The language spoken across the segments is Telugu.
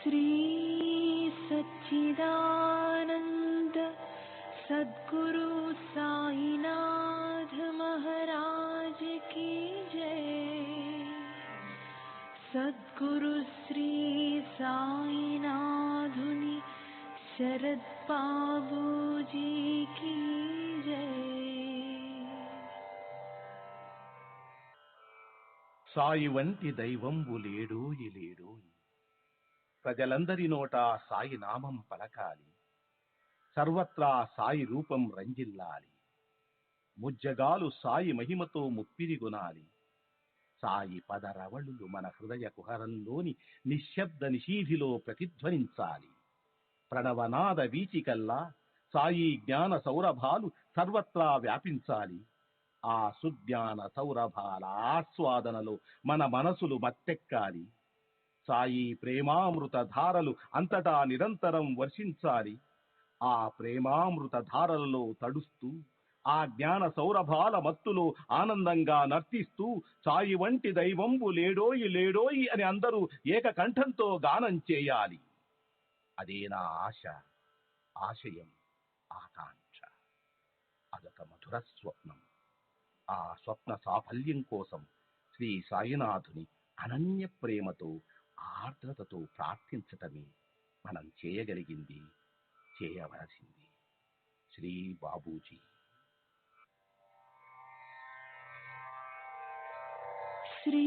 श्री सच्चिदानंद सद्गुरु साईनाथ महाराज की जय। सद्गुरु श्री साईनाथुनि शरद बाबूजी की जय। సాయి వంటి దైవంబు లేడోయి లేడోయి, ప్రజలందరి నోట సాయి నామం పలకాలి, సర్వత్రా సాయి రూపం రంజిల్లాలి, ముజ్జగాలు సాయి మహిమతో ముప్పిరిగొనాలి. సాయి పదరవళులు మన హృదయ కుహరంలోని నిశ్శబ్ద నిశీధిలో ప్రతిధ్వనించాలి. ప్రణవనాద వీచికల్లా సాయి జ్ఞాన సౌరభాలు సర్వత్రా వ్యాపించాలి. ఆ సుజ్ఞాన సౌరభాల ఆస్వాదనలో మన మనసులు మత్తెక్కాలి. సాయి ప్రేమామృత ధారలు అంతటా నిరంతరం వర్షించాలి. ఆ ప్రేమామృత ధారలలో తడుస్తూ, ఆ జ్ఞాన సౌరభాల మత్తులో ఆనందంగా నర్తిస్తూ సాయి వంటి దైవంబు లేడోయి లేడోయి అని అందరూ ఏకకంఠంతో గానం చేయాలి. అదే నా ఆశ, ఆశయం, ఆకాంక్ష. అదొక మధుర స్వప్నం. ఆ స్వప్న సాఫల్యం కోసం శ్రీ సాయినాథుని అనన్య ప్రేమతో, ఆర్ద్రతతో ప్రార్థించటమే మనం చేయగలిగింది, చేయవలసింది. శ్రీ బాబూజీ. श्री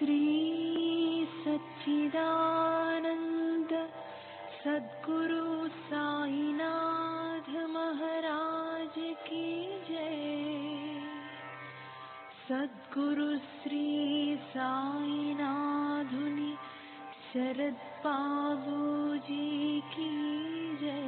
श्री सच्चिदानंद सद्गुरु साईनाथ महाराज की जय। सद्गुरु श्री साईनाथुनि शरद बाबूजी की जय।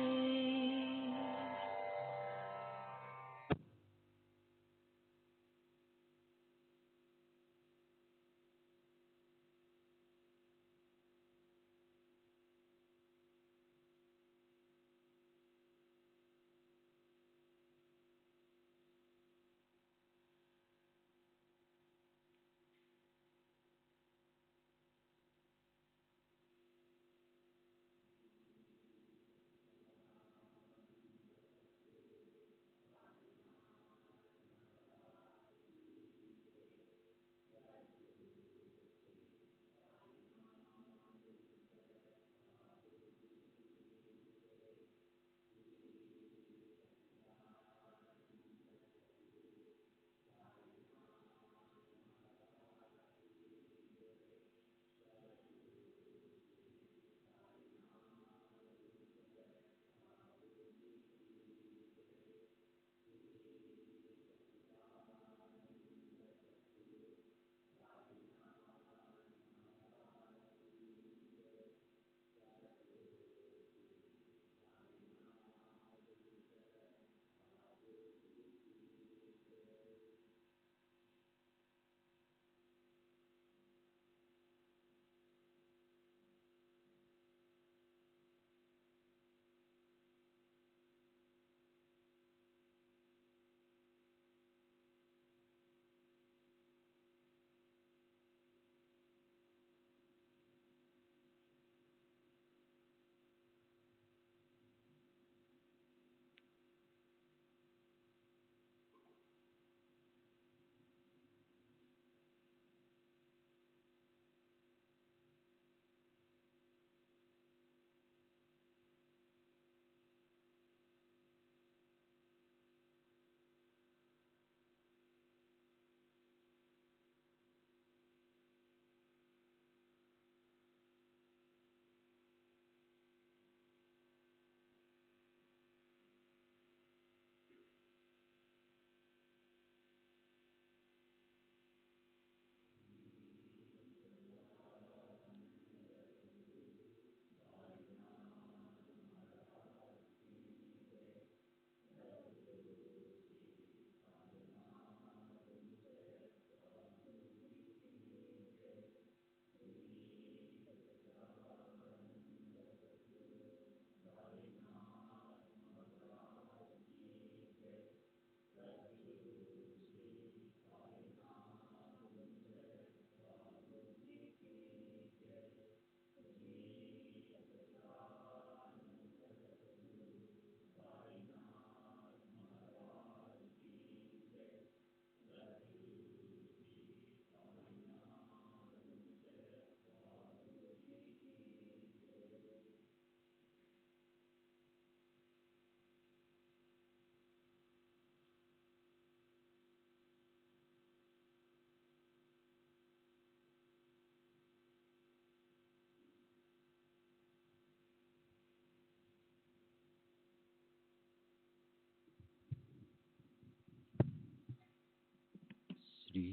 श्री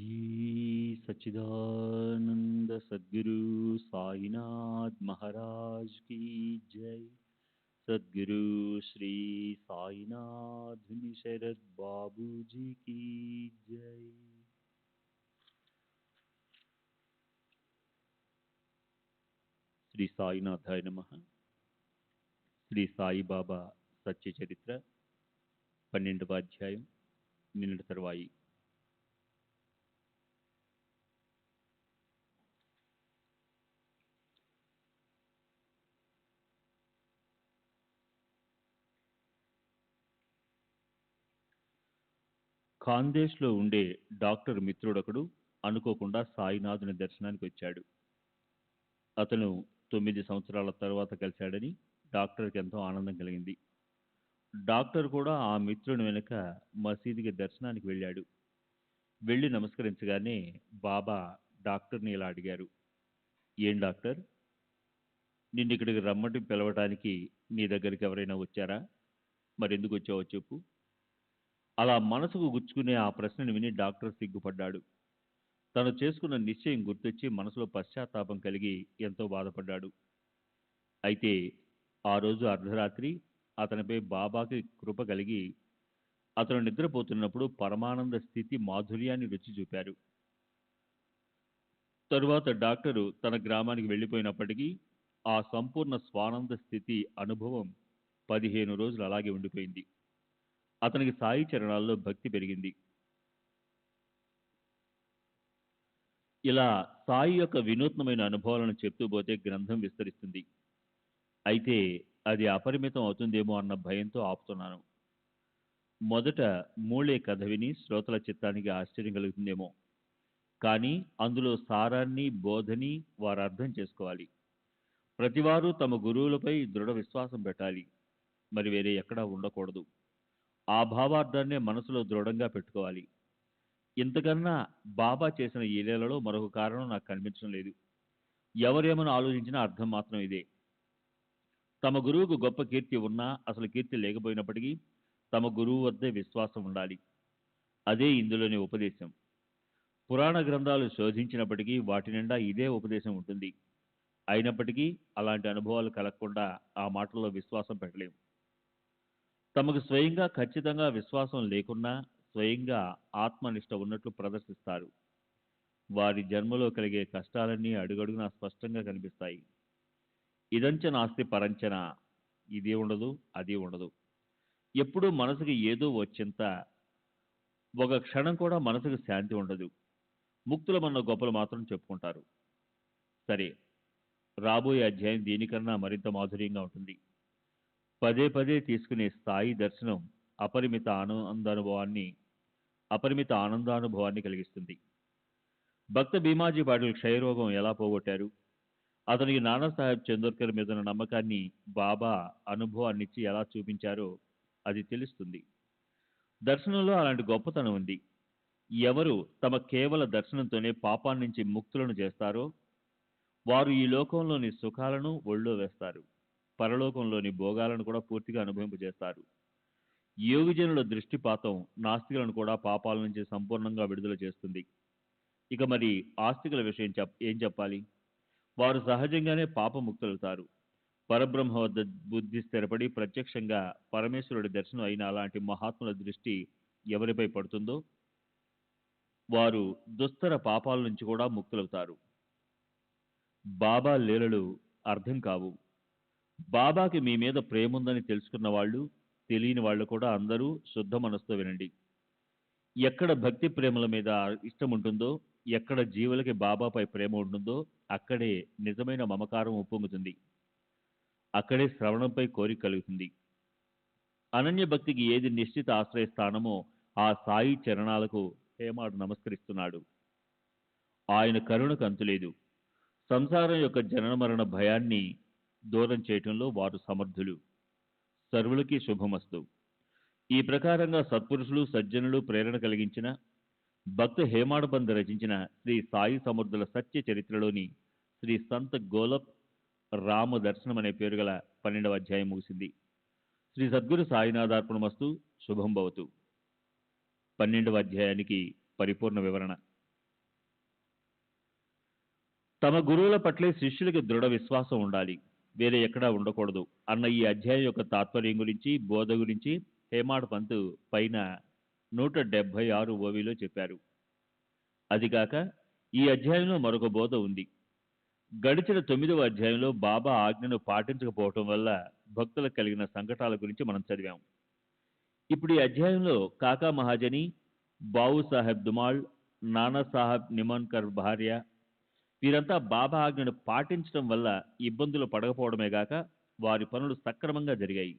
सच्चिदानंद सद्गुरु साईनाथ महाराज की जय। सद्गुरु श्री साईनाथ शरद बाबू जी की जय। శ్రీ సాయినాథాయ నమః. శ్రీ సాయిబాబా సత్య చరిత్ర 12వ అధ్యాయం, నిన్నటి తరువాయి. ఖాందేశ్లో ఉండే డాక్టర్ మిత్రుడొకడు అనుకోకుండా సాయినాథుని దర్శనానికి వచ్చాడు. అతను 9 సంవత్సరాల తర్వాత కలిశాడని డాక్టర్కి ఎంతో ఆనందం కలిగింది. డాక్టర్ కూడా ఆ మిత్రుని వెనుక మసీదుకి దర్శనానికి వెళ్ళాడు. వెళ్ళి నమస్కరించగానే బాబా డాక్టర్ని ఇలా అడిగారు. ఏం డాక్టర్, నిన్ను ఇక్కడికి రమ్మని పిలవటానికి నీ దగ్గరికి ఎవరైనా వచ్చారా? మరెందుకు వచ్చావో చెప్పు. అలా మనసుకు గుచ్చుకునే ఆ ప్రశ్నను విని డాక్టర్ సిగ్గుపడ్డాడు. తను చేసుకున్న నిశ్చయం గుర్తొచ్చి మనసులో పశ్చాత్తాపం కలిగి ఎంతో బాధపడ్డాడు. అయితే ఆ రోజు అర్ధరాత్రి అతనిపై బాబాకి కృప కలిగి అతను నిద్రపోతున్నప్పుడు పరమానంద స్థితి మాధుర్యాన్ని రుచి చూపారు. తరువాత డాక్టరు తన గ్రామానికి వెళ్ళిపోయినప్పటికీ ఆ సంపూర్ణ స్వానంద స్థితి అనుభవం 15 రోజులు అలాగే ఉండిపోయింది. అతనికి సాయి చరణాల్లో భక్తి పెరిగింది. ఇలా సాయి యొక్క వినూత్నమైన అనుభవాలను చెప్తూ పోతే గ్రంథం విస్తరిస్తుంది. అయితే అది అపరిమితం అవుతుందేమో అన్న భయంతో ఆపుతున్నాను. మొదట మూళే కథ విని శ్రోతల చిత్తానికి ఆశ్చర్యం కలుగుతుందేమో, కానీ అందులో సారాన్ని బోధని వారు అర్థం చేసుకోవాలి. ప్రతివారు తమ గురువులపై దృఢ విశ్వాసం పెట్టాలి. మరి వేరే ఎక్కడా ఉండకూడదు. ఆ భావార్థాన్నే మనసులో దృఢంగా పెట్టుకోవాలి. ఇంతకన్నా బాబా చేసిన ఈ లీలలో మరొక కారణం నాకు కనిపించడం లేదు. ఎవరేమని ఆలోచించినా అర్థం మాత్రం ఇదే. తమ గురువుకు గొప్ప కీర్తి ఉన్నా అసలు కీర్తి లేకపోయినప్పటికీ తమ గురువు వద్దే విశ్వాసం ఉండాలి. అదే ఇందులోని ఉపదేశం. పురాణ గ్రంథాలు శోధించినప్పటికీ వాటి నిండా ఇదే ఉపదేశం ఉంటుంది. అయినప్పటికీ అలాంటి అనుభవాలు కలగకుండా ఆ మాటల్లో విశ్వాసం పెట్టలేం. తమకు స్వయంగా ఖచ్చితంగా విశ్వాసం లేకున్నా స్వయంగా ఆత్మనిష్ట ఉన్నట్లు ప్రదర్శిస్తారు. వారి జన్మలో కలిగే కష్టాలన్నీ అడుగడుగునా స్పష్టంగా కనిపిస్తాయి. ఇదంచ నాస్తి పరంచన, ఇది ఉండదు అది ఉండదు. ఎప్పుడూ మనసుకి ఏదో వచ్చేంత, ఒక క్షణం కూడా మనసుకు శాంతి ఉండదు. ముక్తులమన్న గొప్పలు మాత్రం చెప్పుకుంటారు. సరే, రాబోయే అధ్యాయం దీనికన్నా మరింత మాధుర్యంగా ఉంటుంది. పదే పదే తీసుకునే స్థాయి దర్శనం అపరిమిత ఆనందానుభవాన్ని కలిగిస్తుంది. భక్త భీమాజీ పాటిల్ క్షయరోగం ఎలా పోగొట్టారు? అతనికి నానాసాహెబ్ చందోర్కర్ మీద ఉన్న నమ్మకాన్ని బాబా అనుభవాన్నిచ్చి ఎలా చూపించారో అది తెలుస్తుంది. దర్శనంలో అలాంటి గొప్పతనం ఉంది. ఎవరు తమ కేవల దర్శనంతోనే పాపాన్నించి ముక్తులను చేస్తారో వారు ఈ లోకంలోని సుఖాలను ఒళ్ళో వేస్తారు. పరలోకంలోని భోగాలను కూడా పూర్తిగా అనుభవింపజేస్తారు. యోగిజనుల దృష్టిపాతం నాస్తికులను కూడా పాపాల నుంచి సంపూర్ణంగా విడుదల చేస్తుంది. ఇక మరి ఆస్తికుల విషయం ఏం చెప్పాలి? వారు సహజంగానే పాపముక్తులవుతారు. పరబ్రహ్మ వద్ద బుద్ధి స్థిరపడి ప్రత్యక్షంగా పరమేశ్వరుడి దర్శనం అయిన అలాంటి మహాత్ముల దృష్టి ఎవరిపై పడుతుందో వారు దుస్తర పాపాల నుంచి కూడా ముక్తులవుతారు. బాబా లీలలు అర్థం కావు. బాబాకి మీ మీద ప్రేముందని తెలుసుకున్న వాళ్ళు, తెలియని వాళ్ళు కూడా అందరూ శుద్ధ మనసుతో వినండి. ఎక్కడ భక్తి ప్రేమల మీద ఇష్టం ఉంటుందో, ఎక్కడ జీవులకి బాబాపై ప్రేమ ఉంటుందో అక్కడే నిజమైన మమకారం ఉప్పొంగుతుంది. అక్కడే శ్రవణంపై కోరిక కలుగుతుంది. అనన్య భక్తికి ఏది నిశ్చిత ఆశ్రయ స్థానమో ఆ సాయి చరణాలకు హేమాడు నమస్కరిస్తున్నాడు. ఆయన కరుణకు అంతులేదు. సంసారం యొక్క జనన మరణ భయాన్ని దూరం చేయటంలో వారు సమర్థులు. సర్వులకి శుభమస్తు. ఈ ప్రకారంగా సత్పురుషులు సజ్జనులు ప్రేరణ కలిగించిన భక్త హేమాడబంద్ రచించిన శ్రీ సాయి సమర్థుల సత్య చరిత్రలోని శ్రీ సంత్ గోలప్ రామ దర్శనం అనే పేరు గల 12వ అధ్యాయం ముగిసింది. శ్రీ సద్గురు సాయినాథార్పణమస్తు. శుభం భవతు. 12వ అధ్యాయానికి పరిపూర్ణ వివరణ. తమ గురువుల పట్లే శిష్యులకి దృఢ విశ్వాసం ఉండాలి, వేరే ఎక్కడా ఉండకూడదు అన్న ఈ అధ్యాయం యొక్క తాత్పర్యం గురించి, బోధ గురించి హేమాడ్ పంత్ పైన 176 ఓవిలో చెప్పారు. అదిగాక ఈ అధ్యాయంలో మరొక బోధ ఉంది. గడిచిన 9వ అధ్యాయంలో బాబా ఆజ్ఞను పాటించకపోవటం వల్ల భక్తులకు కలిగిన సంకటాల గురించి మనం చదివాం. ఇప్పుడు ఈ అధ్యాయంలో కాకా మహాజని, బావు సాహెబ్ దుమాల్, నానాసాహెబ్ నిమన్కర్ భార్య వీరంతా బాబా ఆజ్ఞను పాటించడం వల్ల ఇబ్బందులు పడకపోవడమే గాక వారి పనులు సక్రమంగా జరిగాయి.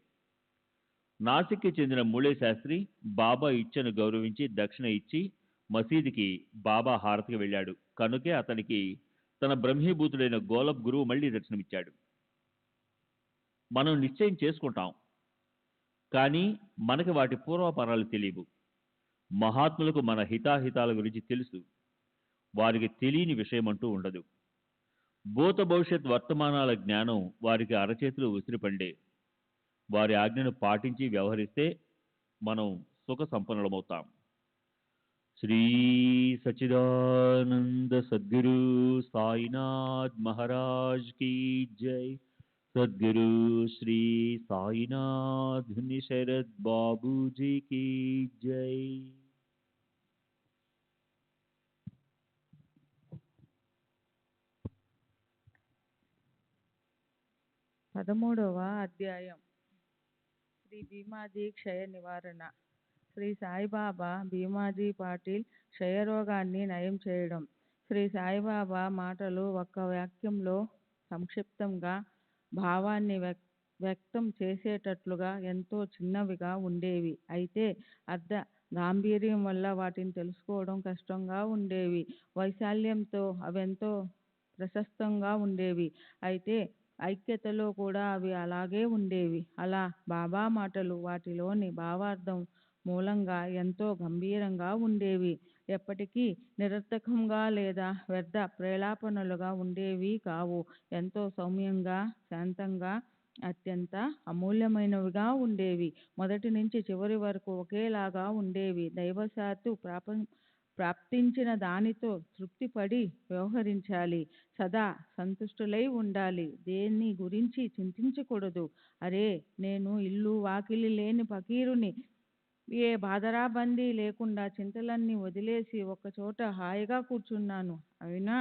నాసిక్కి చెందిన మూళే శాస్త్రి బాబా ఇచ్చను గౌరవించి దక్షిణ ఇచ్చి మసీదుకి బాబా హారతికి వెళ్ళాడు. కనుకే అతనికి తన బ్రహ్మీభూతుడైన గోలబ్ గురువు మళ్లీ దర్శనమిచ్చాడు. మనం నిశ్చయం చేసుకుంటాం, కానీ మనకి వాటి పూర్వాపరాలు తెలియవు. మహాత్ములకు మన హితాహితాల గురించి తెలుసు. వారికి తెలియని విషయమంటూ ఉండదు. భూత భవిష్యత్ వర్తమానాల జ్ఞానం వారికి అరచేతిలో ఉసిరిపండే. వారి ఆజ్ఞను పాటించి వ్యవహరిస్తే మనం సుఖ సంపన్నులమవుతాం. శ్రీ సచిదానంద సద్గురు సాయినాథ్ మహారాజ్ కీ జై. సద్గురు శ్రీ సాయినాథ్ శరద్ బాబూజీ కీ జై. పదమూడవ అధ్యాయం. శ్రీ భీమాజీ క్షయ నివారణ. శ్రీ సాయిబాబా భీమాజీ పాటిల్ క్షయరోగాన్ని నయం చేయడం. శ్రీ సాయిబాబా మాటలు ఒక్క వాక్యంలో సంక్షిప్తంగా భావాన్ని వ్యక్తం చేసేటట్లుగా ఎంతో చిన్నవిగా ఉండేవి. అయితే అర్థ గాంభీర్యం వల్ల వాటిని తెలుసుకోవడం కష్టంగా ఉండేవి. వైశాల్యంతో అవెంతో ప్రశస్తంగా ఉండేవి. అయితే ఐక్యతలో కూడా అవి అలాగే ఉండేవి. అలా బాబా మాటలు వాటిలోని భావార్థం మూలంగా ఎంతో గంభీరంగా ఉండేవి. ఎప్పటికీ నిరర్థకంగా లేదా వ్యర్థ ప్రేలాపనలుగా ఉండేవి కావు. ఎంతో సౌమ్యంగా, శాంతంగా, అత్యంత అమూల్యమైనవిగా ఉండేవి. మొదటి నుంచి చివరి వరకు ఒకేలాగా ఉండేవి. దైవశాత్తు ప్రాప్తించిన దానితో తృప్తిపడి వ్యవహరించాలి. సదా సంతుష్టులై ఉండాలి. దేన్ని గురించి చింతించకూడదు. అరే, నేను ఇల్లు వాకిలి లేని ఫకీరుని. ఏ బాధరాబందీ లేకుండా చింతలన్నీ వదిలేసి ఒక్కచోట హాయిగా కూర్చున్నాను. అయినా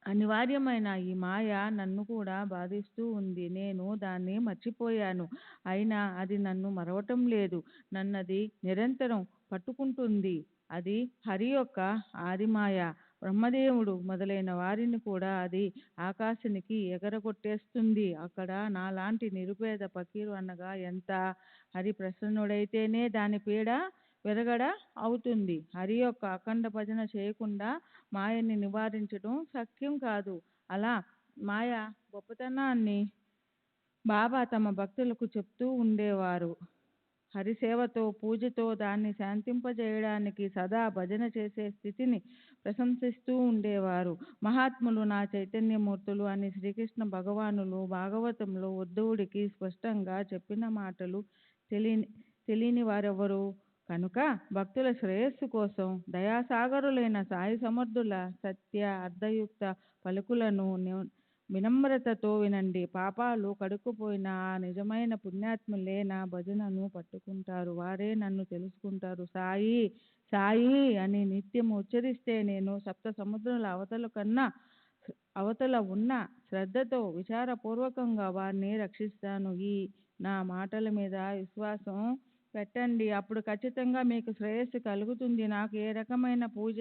అనివార్యమైన ఈ మాయ నన్ను కూడా బాధిస్తూ ఉంది. నేను దాన్ని మర్చిపోయాను. అయినా అది నన్ను మరవటం లేదు. నన్నది నిరంతరం పట్టుకుంటుంది. అది హరి యొక్క ఆదిమాయ. బ్రహ్మదేవుడు మొదలైన వారిని కూడా అది ఆకాశానికి ఎగరగొట్టేస్తుంది. అక్కడ నాలాంటి నిరుపేద ఫకీరు అనగా ఎంత? హరి ప్రసన్నుడైతేనే దాని పీడ విరగడ అవుతుంది. హరి యొక్క అఖండ భజన చేయకుండా మాయని నివారించడం శక్యం కాదు. అలా మాయ గొప్పతనాన్ని బాబా తమ భక్తులకు చెప్తూ ఉండేవారు. హరిసేవతో, పూజతో దాన్ని శాంతింపజేయడానికి సదా భజన చేసే స్థితిని ప్రశంసిస్తూ ఉండేవారు. మహాత్ములు నా చైతన్యమూర్తులు అని శ్రీకృష్ణ భగవానులు భాగవతంలో ఉద్ధవుడికి స్పష్టంగా చెప్పిన మాటలు తెలియని వారెవరు? కనుక భక్తుల శ్రేయస్సు కోసం దయాసాగరులైన సాయి సమర్థుల సత్య అర్ధయుక్త పలుకులను వినమ్రతతో వినండి. పాపాలు కడుక్కుపోయిన ఆ నిజమైన పుణ్యాత్ములే నా భజనను పట్టుకుంటారు. వారే నన్ను తెలుసుకుంటారు. సాయి సాయి అని నిత్యం ఉచ్చరిస్తే నేను సప్త సముద్రాల అవతల ఉన్న శ్రద్ధతో విచారపూర్వకంగా వారిని రక్షిస్తాను. ఈ నా మాటల మీద విశ్వాసం పెట్టండి. అప్పుడు ఖచ్చితంగా మీకు శ్రేయస్సు కలుగుతుంది. నాకు ఏ రకమైన పూజ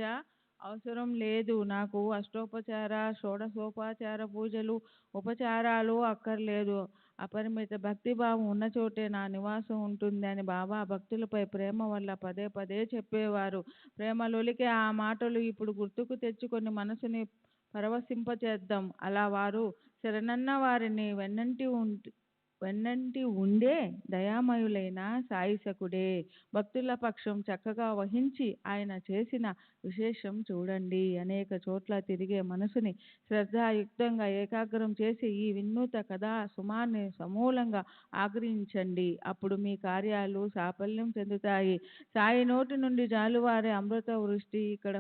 అవసరం లేదు. నాకు అష్టోపచార, షోడశోపచార పూజలు, ఉపచారాలు అక్కర్లేదు. అపరిమిత భక్తిభావం ఉన్న చోటే నా నివాసం ఉంటుంది అని బాబా భక్తులపై ప్రేమ వల్ల పదే పదే చెప్పేవారు. ప్రేమలొలికే ఆ మాటలు ఇప్పుడు గుర్తుకు తెచ్చుకొని మనసుని పరవశింపచేద్దాం. అలా వారు శరణన్న వారిని వెన్నంటి ఉండే దయామయులైన సాయిసకుడే భక్తుల పక్షం చక్కగా వహించి ఆయన చేసిన విశేషం చూడండి. అనేక చోట్ల తిరిగే మనసుని శ్రద్ధాయుక్తంగా ఏకాగ్రం చేసి ఈ వినూత కథా సుమాన్ని సమూలంగా ఆగ్రహించండి. అప్పుడు మీ కార్యాలు సాఫల్యం చెందుతాయి. సాయి నోటి నుండి జాలువారే అమృత వృష్టి ఇక్కడ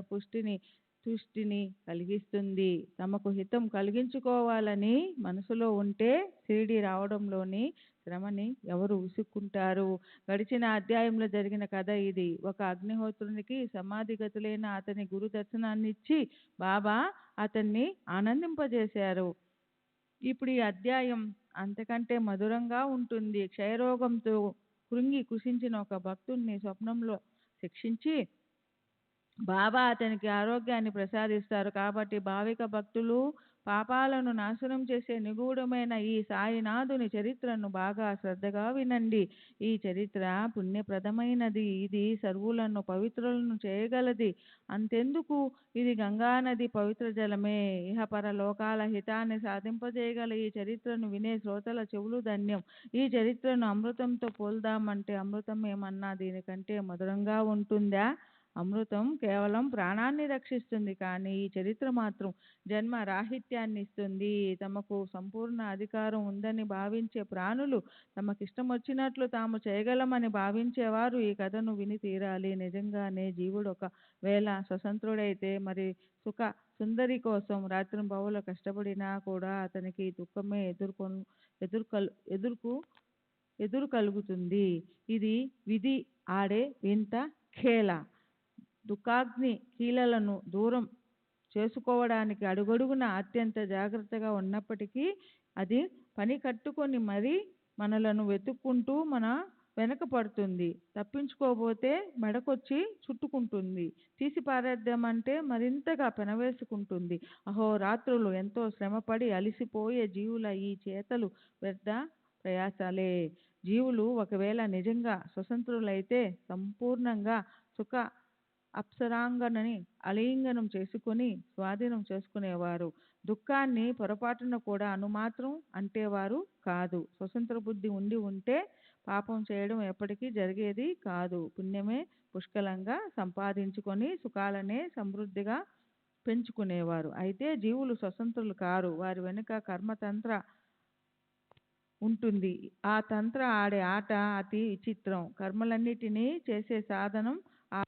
తుష్టిని కలిగిస్తుంది. తమకు హితం కలిగించుకోవాలని మనసులో ఉంటే షిరిడి రావడంలోని శ్రమని ఎవరు విసుక్కుంటారు? గడిచిన అధ్యాయంలో జరిగిన కథ ఇది. ఒక అగ్నిహోత్రునికి సమాధిగతులైన అతని గురు దర్శనాన్నిచ్చి బాబా అతన్ని ఆనందింపజేశారు. ఇప్పుడు ఈ అధ్యాయం అంతకంటే మధురంగా ఉంటుంది. క్షయరోగంతో కృంగి కుషించిన ఒక భక్తుడిని స్వప్నంలో శిక్షించి బాబా అతనికి ఆరోగ్యాన్ని ప్రసాదిస్తారు. కాబట్టి భావిక భక్తులు పాపాలను నాశనం చేసే నిగూఢమైన ఈ సాయినాథుని చరిత్రను బాగా శ్రద్ధగా వినండి. ఈ చరిత్ర పుణ్యప్రదమైనది. ఇది సర్వులను పవిత్రులను చేయగలది. అంతెందుకు, ఇది గంగానది పవిత్ర జలమే. ఇహపర లోకాల హితాన్ని సాధింపజేయగల ఈ చరిత్రను వినే శ్రోతల చెవులు ధన్యం. ఈ చరిత్రను అమృతంతో పోల్దామంటే అమృతం ఏమన్నా దీనికంటే మధురంగా ఉంటుందా? అమృతం కేవలం ప్రాణాన్ని రక్షిస్తుంది, కానీ ఈ చరిత్ర మాత్రం జన్మ రాహిత్యాన్ని ఇస్తుంది. తమకు సంపూర్ణ అధికారం ఉందని భావించే ప్రాణులు, తమకిష్టం వచ్చినట్లు తాము చేయగలమని భావించేవారు ఈ కథను విని తీరాలి. నిజంగానే జీవుడు ఒక వేళ స్వతంత్రుడైతే మరి సుఖ సుందరి కోసం రాత్రింబవళ్ళు కష్టపడినా కూడా అతనికి దుఃఖమే ఎదుర్కొ ఎదురు కలుగుతుంది. ఇది విధి ఆడే వింత ఖేల. దుఃఖాగ్ని కీలలను దూరం చేసుకోవడానికి అడుగడుగున అత్యంత జాగ్రత్తగా ఉన్నప్పటికీ అది పని కట్టుకొని మరీ మనలను వెతుక్కుంటూ మన వెనక పడుతుంది. తప్పించుకోబోతే మెడకొచ్చి చుట్టుకుంటుంది. తీసి పారేద్దామంటే మరింతగా పెనవేసుకుంటుంది. అహోరాత్రులు ఎంతో శ్రమపడి అలిసిపోయే జీవుల ఈ చేతలు వ్యర్థ ప్రయాసాలే. జీవులు ఒకవేళ నిజంగా స్వతంత్రులైతే సంపూర్ణంగా సుఖ అప్సరాంగనని ఆలింగనం చేసుకొని స్వాధీనం చేసుకునేవారు. దుఃఖాన్ని పొరపాటున కూడా అనుమాత్రం అంటేవారు కాదు. స్వతంత్ర బుద్ధి ఉండి ఉంటే పాపం చేయడం ఎప్పటికీ జరిగేది కాదు. పుణ్యమే పుష్కలంగా సంపాదించుకొని సుఖాలనే సమృద్ధిగా పెంచుకునేవారు. అయితే జీవులు స్వతంత్రులు కారు. వారి వెనుక కర్మతంత్ర ఉంటుంది. ఆ తంత్ర ఆడే ఆట అతి విచిత్రం. కర్మలన్నిటినీ చేసే సాధనం ఆ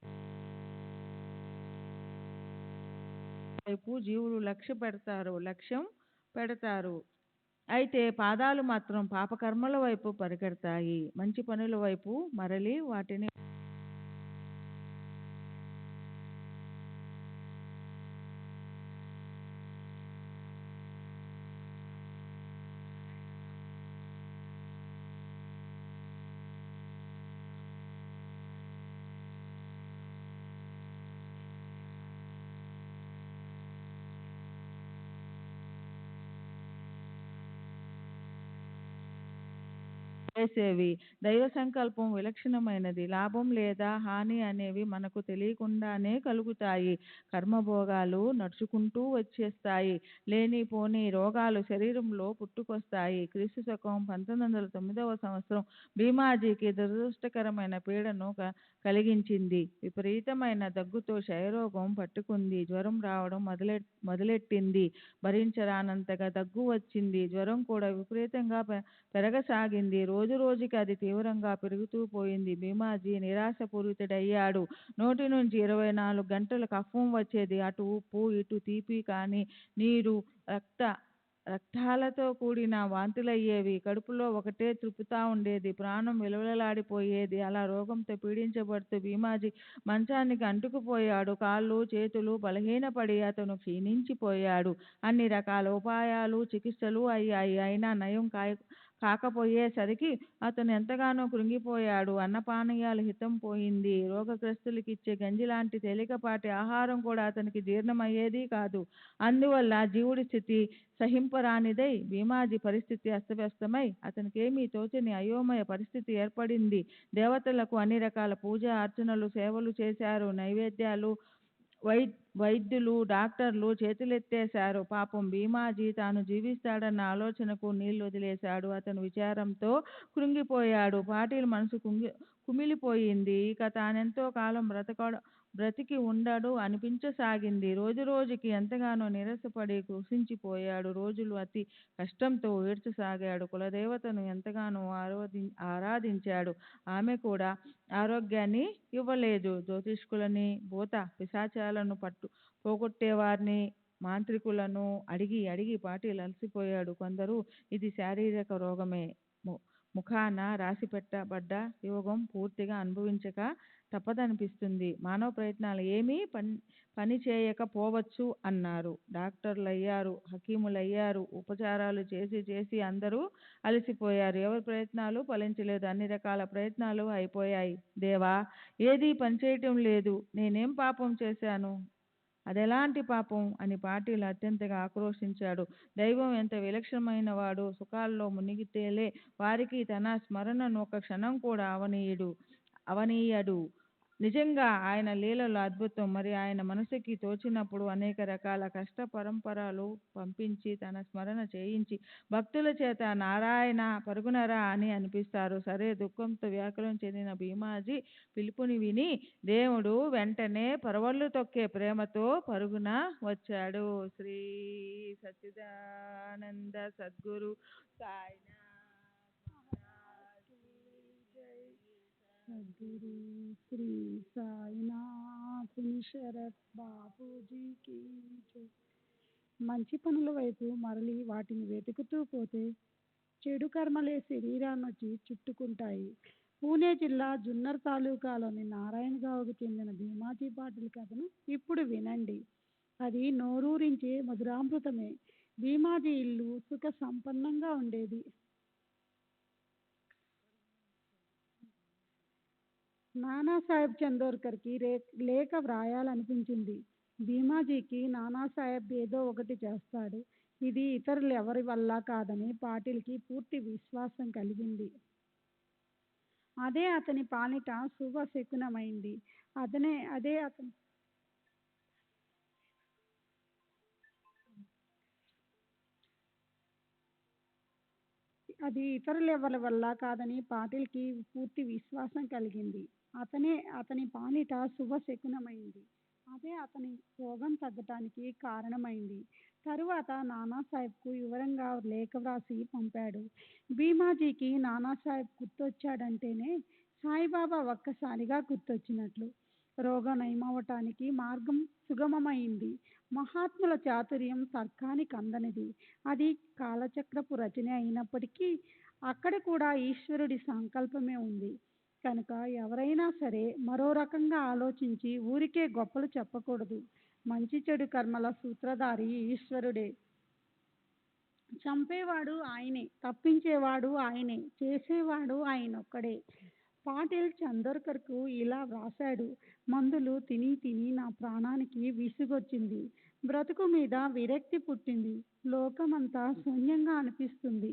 వైపు జీవులు లక్ష్యం పెడతారు. అయితే పాదాలు మాత్రం పాపకర్మల వైపు పరిగెడతాయి. మంచి పనుల వైపు మరలి వాటిని చేసేవి. దైవ సంకల్పం విలక్షణమైనది. లాభం లేదా హాని అనేవి మనకు తెలియకుండానే కలుగుతాయి. కర్మభోగాలు నడుచుకుంటూ వచ్చేస్తాయి. లేనిపోని రోగాలు శరీరంలో పుట్టుకొస్తాయి. క్రీస్తు శకం 1909వ సంవత్సరం భీమాజీకి దురదృష్టకరమైన పీడను కలిగించింది. విపరీతమైన దగ్గుతో క్షయరోగం పట్టుకుంది. జ్వరం రావడం మొదలెట్టింది. భరించరానంతగా దగ్గు వచ్చింది. జ్వరం కూడా విపరీతంగా పెరగసాగింది. రోజు రోజుకి అది తీవ్రంగా పెరుగుతూ పోయింది. భీమాజీ నిరాశపూరితుడయ్యాడు. నోటి నుంచి 24 గంటలు కఫం వచ్చేది. అటు ఉప్పు ఇటు తీపి కాని నీరు, రక్తాలతో కూడిన వాంతులయ్యేవి. కడుపులో ఒకటే త్రుప్పుతా ఉండేది. ప్రాణం విలవిలలాడిపోయేది. అలా రోగంతో పీడించబడుతూ భీమాజీ మంచానికి అంటుకుపోయాడు. కాళ్ళు చేతులు బలహీనపడి అతను క్షీణించిపోయాడు. అన్ని రకాల ఉపాయాలు చికిత్సలు అయ్యాయి. అయినా నయం కాకపోయేసరికి అతను ఎంతగానో కృంగిపోయాడు. అన్నపానీయాలు హితం పోయింది. రోగగ్రస్తులకి ఇచ్చే గంజి లాంటి తేలికపాటి ఆహారం కూడా అతనికి జీర్ణమయ్యేది కాదు. అందువల్ల జీవుడి స్థితి సహింపరానిదై భీమాజీ పరిస్థితి అస్తవ్యస్తమై అతనికేమీ తోచని అయోమయ పరిస్థితి ఏర్పడింది. దేవతలకు అన్ని రకాల పూజ అర్చనలు సేవలు చేశారు. నైవేద్యాలు వైద్యులు డాక్టర్లు చేతులెత్తేశారు. పాపం భీమాజీ తాను జీవిస్తాడన్న ఆలోచనకు నీళ్లు వదిలేశాడు. అతను విచారంతో కృంగిపోయాడు. పాటిల్ మనసు కుమిలిపోయింది. ఇక తానెంతో కాలం బ్రతికి ఉండడు అనిపించసాగింది. రోజు రోజుకి ఎంతగానో నీరసపడి కృషించిపోయాడు. రోజులు అతి కష్టంతో ఏడ్చసాగాడు. కులదేవతను ఎంతగానో ఆరాధించాడు. ఆమె కూడా ఆరోగ్యాన్ని ఇవ్వలేదు. జ్యోతిష్కులని, భూత పిశాచాలను పోగొట్టేవారిని, మాంత్రికులను అడిగి అడిగి పాటిల్ అలసిపోయాడు. కొందరు ఇది శారీరక రోగమే, ముఖాన రాసిపెట్టబడ్డ యోగం పూర్తిగా అనుభవించక తప్పదనిపిస్తుంది, మానవ ప్రయత్నాలు ఏమీ పని చేయకపోవచ్చు అన్నారు. డాక్టర్లయ్యారు, హకీములయ్యారు. ఉపచారాలు చేసి చేసి అందరూ అలసిపోయారు. ఎవరి ప్రయత్నాలు ఫలించలేదు. అన్ని రకాల ప్రయత్నాలు అయిపోయాయి. దేవా, ఏదీ పనిచేయటం లేదు. నేనేం పాపం చేశాను? అదెలాంటి పాపం అని పాటిల్ అత్యంతగా ఆక్రోశించాడు. దైవం ఎంత విలక్షణమైన వాడు. సుఖాల్లో మునిగితేలే వారికి తన స్మరణను ఒక క్షణం కూడా అవనీయడు. నిజంగా ఆయన లీలలు అద్భుతం. మరి ఆయన మనసుకి తోచినప్పుడు అనేక రకాల కష్ట పరంపరలు పంపించి తన స్మరణ చేయించి భక్తుల చేత నారాయణ పరుగునరా అని అనిపిస్తారు. సరే, దుఃఖంతో వ్యాకులం చెందిన భీమాజీ పిలుపుని విని దేవుడు వెంటనే పరవళ్ళు తొక్కే ప్రేమతో పరుగున వచ్చాడు. శ్రీ సచ్చిదానంద సద్గురు సాయినాథ్ మహారాజ్ కీ జై. సద్గురు శ్రీ సాయినాథుని శరత్ బాపూజీకి జై. మంచి పనుల వైపు మరలి వాటిని వెతుకుతూ పోతే చెడు కర్మలే శరీరాన్నొచ్చి చుట్టుకుంటాయి. పూణే జిల్లా జున్నర్ తాలూకాలోని నారాయణగావ్కు చెందిన భీమాజీ పాటిల్ కథను ఇప్పుడు వినండి. అది నోరూరించే మధురామృతమే. భీమాజీ ఇల్లు సుఖ సంపన్నంగా ఉండేది. నానాసాహెబ్ చందోర్కర్కి లేఖ వ్రాయాలనిపించింది. భీమాజీకి నానాసాహెబ్ ఏదో ఒకటి చేస్తాడు, ఇది ఇతరులు ఎవరి వల్ల కాదని పాటిల్కి పూర్తి విశ్వాసం కలిగింది. అదే అతని పాలిట శుభశకునమైంది. అది ఇతరుల ఎవరి వల్ల కాదని పాటిల్కి పూర్తి విశ్వాసం కలిగింది. అతని పాలిట శుభశకునమైంది. అదే అతని రోగం తగ్గటానికి కారణమైంది. తరువాత నానాసాహెబ్కు వివరంగా లేఖ వ్రాసి పంపాడు. భీమాజీకి నానాసాహెబ్ గుర్తొచ్చాడంటేనే సాయిబాబా ఒక్కసారిగా గుర్తొచ్చినట్లు. రోగం నయమవటానికి మార్గం సుగమమైంది. మహాత్ముల చాతుర్యం తర్కానికి అందనిది. అది కాలచక్రపు రచన అయినప్పటికీ అక్కడ కూడా ఈశ్వరుడి సంకల్పమే ఉంది. కనుక ఎవరైనా సరే మరో రకంగా ఆలోచించి ఊరికే గొప్పలు చెప్పకూడదు. మంచి చెడు కర్మల సూత్రధారి ఈశ్వరుడే. చంపేవాడు ఆయనే, తప్పించేవాడు ఆయనే, చేసేవాడు ఆయనొక్కడే. పాటిల్ చందోర్కర్కు ఇలా వ్రాశాడు. మందులు తిని తిని నా ప్రాణానికి విసుగొచ్చింది. బ్రతుకు మీద విరక్తి పుట్టింది. లోకమంతా శూన్యంగా అనిపిస్తుంది.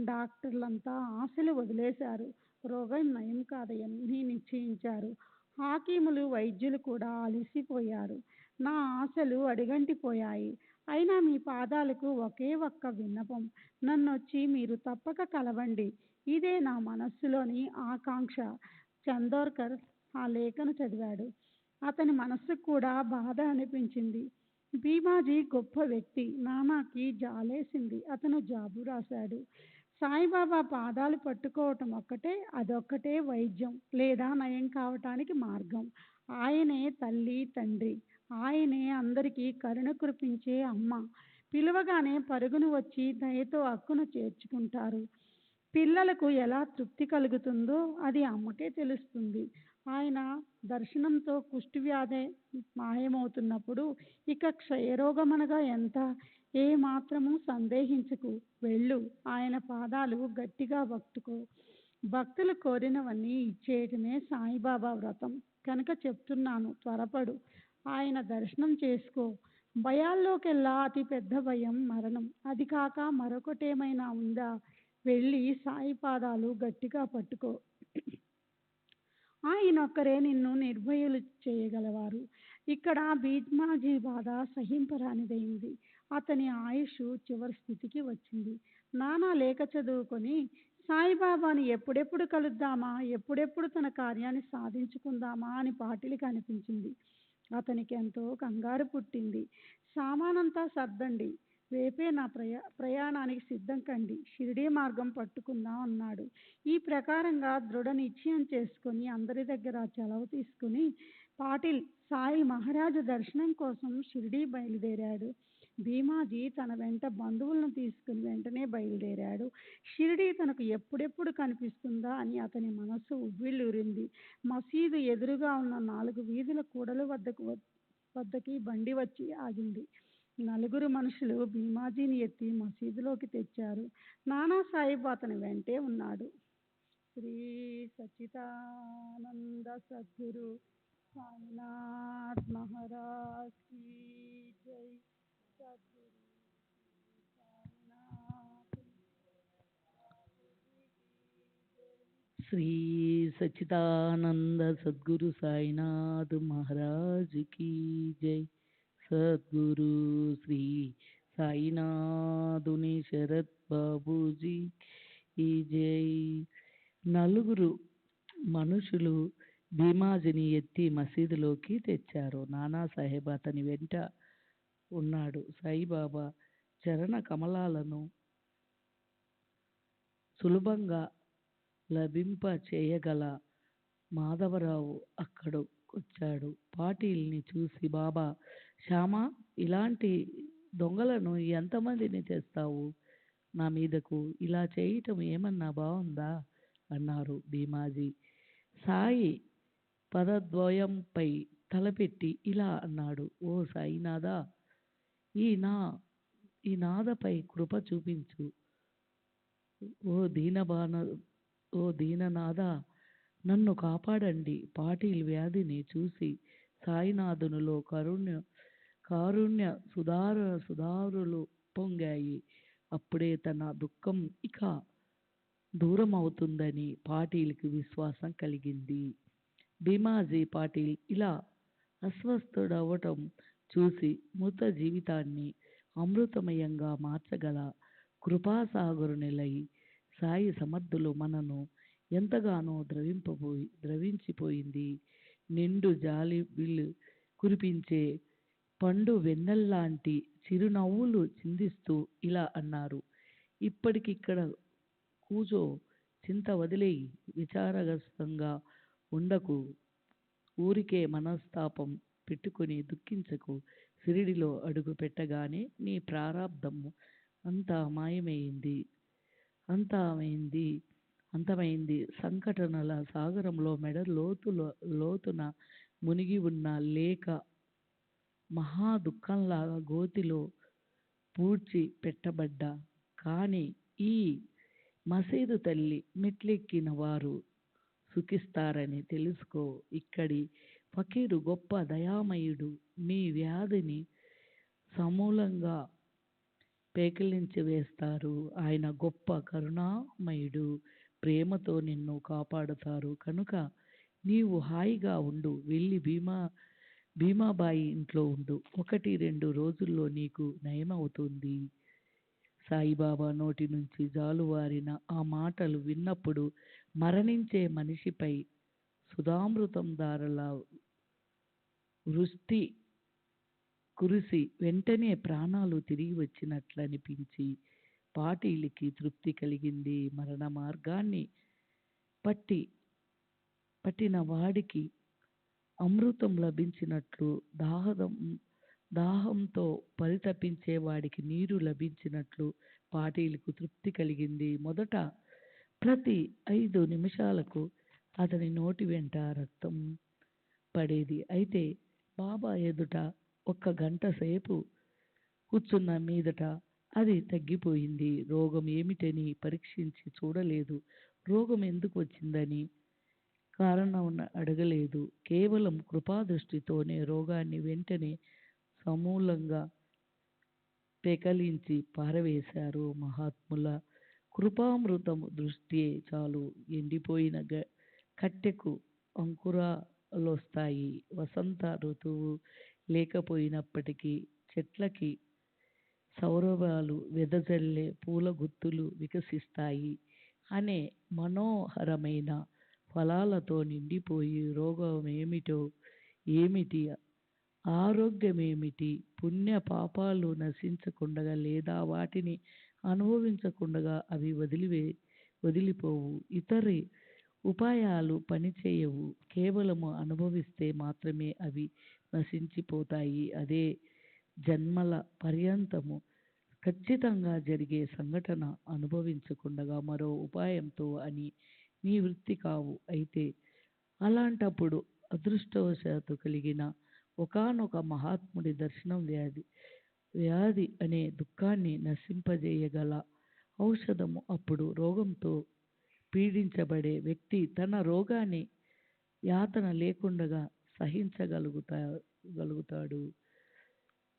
డాక్టర్లంతా ఆశలు వదిలేశారు. రోగం నయం కాదని నిశ్చయించారు. హాకీములు వైద్యులు కూడా అలసిపోయారు. నా ఆశలు అడిగంటిపోయాయి. అయినా మీ పాదాలకు ఒకే ఒక్క విన్నపం. నన్నొచ్చి మీరు తప్పక కలవండి. ఇదే నా మనస్సులోని ఆకాంక్ష. చందోర్కర్ ఆ లేఖను చదివాడు. అతని మనస్సుకు కూడా బాధ అనిపించింది. భీమాజీ గొప్ప వ్యక్తి. నానాకి జాలేసింది. అతను జాబు రాశాడు. సాయిబాబా పాదాలు పట్టుకోవటం ఒక్కటే, అదొక్కటే వైద్యం లేదా నయం కావటానికి మార్గం. ఆయనే తల్లి తండ్రి. ఆయనే అందరికీ కరుణ కురిపించే అమ్మ. పిలవగానే పరుగును వచ్చి దయతో హక్కును చేర్చుకుంటారు. పిల్లలకు ఎలా తృప్తి కలుగుతుందో అది అమ్మకే తెలుస్తుంది. ఆయన దర్శనంతో కుష్ఠవ్యాధి మాయమవుతున్నప్పుడు ఇక క్షయరోగమనగా ఎంత? ఏ మాత్రము సందేహించకు, వెళ్ళు. ఆయన పాదాలు గట్టిగా పట్టుకో. భక్తులు కోరినవన్నీ ఇచ్చేయటమే సాయిబాబా వ్రతం. కనుక చెప్తున్నాను, త్వరపడు. ఆయన దర్శనం చేసుకో. భయాల్లోకెల్లా అతి పెద్ద భయం మరణం. అది కాక మరొకటేమైనా ఉందా? వెళ్ళి సాయి పాదాలు గట్టిగా పట్టుకో. ఆయనొక్కరే నిన్ను నిర్భయులు చేయగలవారు. ఇక్కడ భీమాజీ బాధ సహింపరానిదైంది. అతని ఆయుష్ చివరి స్థితికి వచ్చింది. నానా లేఖ చదువుకొని సాయిబాబాని ఎప్పుడెప్పుడు కలుద్దామా, ఎప్పుడెప్పుడు తన కార్యాన్ని సాధించుకుందామా అని పాటిల్కి అనిపించింది. అతనికి ఎంతో కంగారు పుట్టింది. సామానంతా సర్దండి, రేపే నా ప్రయాణానికి సిద్ధం కండి, షిరిడీ మార్గం పట్టుకుందాం అన్నాడు. ఈ ప్రకారంగా దృఢ నిశ్చయం చేసుకుని అందరి దగ్గర సెలవు తీసుకుని పాటిల్ సాయి మహారాజు దర్శనం కోసం షిరిడీ బయలుదేరాడు. భీమాజీ తన వెంట బంధువులను తీసుకుని వెంటనే బయలుదేరాడు. షిరిడీ తనకు ఎప్పుడెప్పుడు కనిపిస్తుందా అని అతని మనస్సు ఉవ్విళ్ళూరింది. మసీదు ఎదురుగా ఉన్న 4 వీధుల కూడలి వద్దకి బండి వచ్చి ఆగింది. 4 మనుషులు భీమాజీని ఎత్తి మసీదులోకి తెచ్చారు. నానాసాహెబ్ అతని వెంటే ఉన్నాడు. శ్రీ సచ్చిదానంద సద్గురు సాయినాథ్ మహారాజ్ కీ జై. సద్గురు సాయినాథ్ శ్రీ సచ్చిదానంద సద్గురు సాయినాథ్ మహారాజ్ की జై. సద్గురు శ్రీ సాయినాథుని శరత్ బాబూజీ की జై. నలుగురు మనుషులు భీమాజీని ఎత్తి మసీదులోకి తెచ్చారు. నానాసాహెబ్ అతని వెంట ఉన్నాడు. సాయిబాబా చరణ కమలాలను సులభంగా లభింప చేయగల మాధవరావు అక్కడకొచ్చాడు. పాటిల్ని చూసి, బాబా శ్యామా, ఇలాంటి దొంగలను ఎంతమందిని తెస్తావు నా మీదకు? ఇలా చేయటం ఏమన్నా బాగుందా అన్నారు భీమాజీ. సాయి పదద్వయంపై తలపెట్టి ఇలా అన్నాడు. ఓ సాయినాథా, ఈ నాథపై కృప చూపించు. ఓ దీననాథ, నన్ను కాపాడండి. పాటిల్ వ్యాధిని చూసి సాయినాథునిలో కారుణ్య సుధారులు పొంగాయి. అప్పుడే తన దుఃఖం ఇక దూరం అవుతుందని పాటిల్కి విశ్వాసం కలిగింది. భీమాజీ పాటిల్ ఇలా అస్వస్థుడవటం చూసి మృత జీవితాన్ని అమృతమయంగా మార్చగల కృపాసాగరునిలై సాయి సమర్థులు మనను ఎంతగానో ద్రవించిపోయింది. నిండు జాలి బిల్లు కురిపించే పండు వెన్నెల్లాంటి చిరునవ్వులు చిందిస్తూ ఇలా అన్నారు. ఇప్పటికిక్కడ కూచో, చింత వదిలేయి, విచారగ్రస్తంగా ఉండకు, ఊరికే మనస్తాపం పెట్టుకుని దుఃఖించకు. షిరిడిలో అడుగు పెట్టగానే నీ ప్రారబ్ధము అంతమైంది. సంఘటనల సాగరంలో మెడ లోతున మునిగి ఉన్న లేక మహా దుఃఖంలాగా గోతిలో పూడ్చి పెట్టబడ్డా. కానీ ఈ మసీదు తల్లి మెట్లెక్కిన వారు సుఖిస్తారని తెలుసుకో. ఇక్కడి ఫకీరు గొప్ప దయామయుడు. మీ వ్యాధిని సమూలంగా పేకిలించి వేస్తారు. ఆయన గొప్ప కరుణామయుడు. ప్రేమతో నిన్ను కాపాడుతారు. కనుక నీవు హాయిగా ఉండు. వెళ్ళి భీమాబాయి ఇంట్లో ఉండు. 1-2 రోజుల్లో నీకు నయమవుతుంది. సాయిబాబా నోటి నుంచి జాలువారిన ఆ మాటలు విన్నప్పుడు మరణించే మనిషిపై సుధామృతం ధారల వృష్టి కురిసి వెంటనే ప్రాణాలు తిరిగి వచ్చినట్లనిపించి పాటిల్కి తృప్తి కలిగింది. మరణ మార్గాన్ని పట్టిన వాడికి అమృతం లభించినట్లు, దాహంతో పరితపించే వాడికి నీరు లభించినట్లు పాటిల్కు తృప్తి కలిగింది. మొదట ప్రతి 5 నిమిషాలకు అతని నోటి వెంట రక్తం పడేది. అయితే బాబా ఎదుట 1 గంట సేపు కూర్చున్న మీదట అది తగ్గిపోయింది. రోగం ఏమిటని పరీక్షించి చూడలేదు. రోగం ఎందుకు వచ్చిందని కారణం అడగలేదు. కేవలం కృపాదృష్టితోనే రోగాన్ని వెంటనే సమూలంగా పెకలించి పారవేశారు. మహాత్ముల కృపామృతము దృష్టియే చాలు. ఎండిపోయిన కట్టెకు అంకురాలొస్తాయి. వసంత ఋతువు లేకపోయినప్పటికీ చెట్లకి సౌరభాలు వెదజల్లే పూల గుత్తులు వికసిస్తాయి అనే మనోహరమైన ఫలాలతో నిండిపోయి రోగమేమిటి, ఆరోగ్యమేమిటి, పుణ్య పాపాలు నశించకుండగా లేదా వాటిని అనుభవించకుండగా అవి వదిలిపోవు. ఇతరి ఉపాయాలు పనిచేయవు. కేవలము అనుభవిస్తే మాత్రమే అవి నశించిపోతాయి. అదే జన్మల పర్యంతము ఖచ్చితంగా జరిగే సంఘటన. అనుభవించకుండగా మరో ఉపాయంతో అని నివృత్తి కావు. అయితే అలాంటప్పుడు అదృష్టవశాత్తు కలిగిన ఒకానొక మహాత్ముడి దర్శనం వ్యాధి అనే దుఃఖాన్ని నశింపజేయగల ఔషధము. అప్పుడు రోగంతో పీడించబడే వ్యక్తి తన రోగాన్ని యాతన లేకుండా సహించగలుగుతాడు.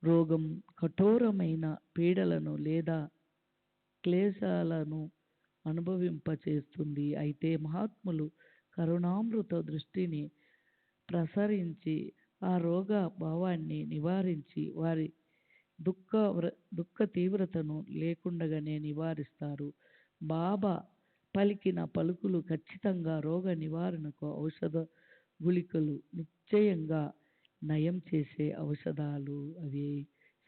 రోగం కఠోరమైన పీడలను లేదా క్లేశాలను అనుభవింపచేస్తుంది. అయితే మహాత్ములు కరుణామృత దృష్టిని ప్రసరించి ఆ రోగ భావాన్ని నివారించి వారి దుఃఖ తీవ్రతను లేకుండగానే నివారిస్తారు. బాబా పలికిన పలుకులు ఖచ్చితంగా రోగ నివారణకు ఔషధ గుళికలు, నిశ్చయంగా నయం చేసే ఔషధాలు అవి.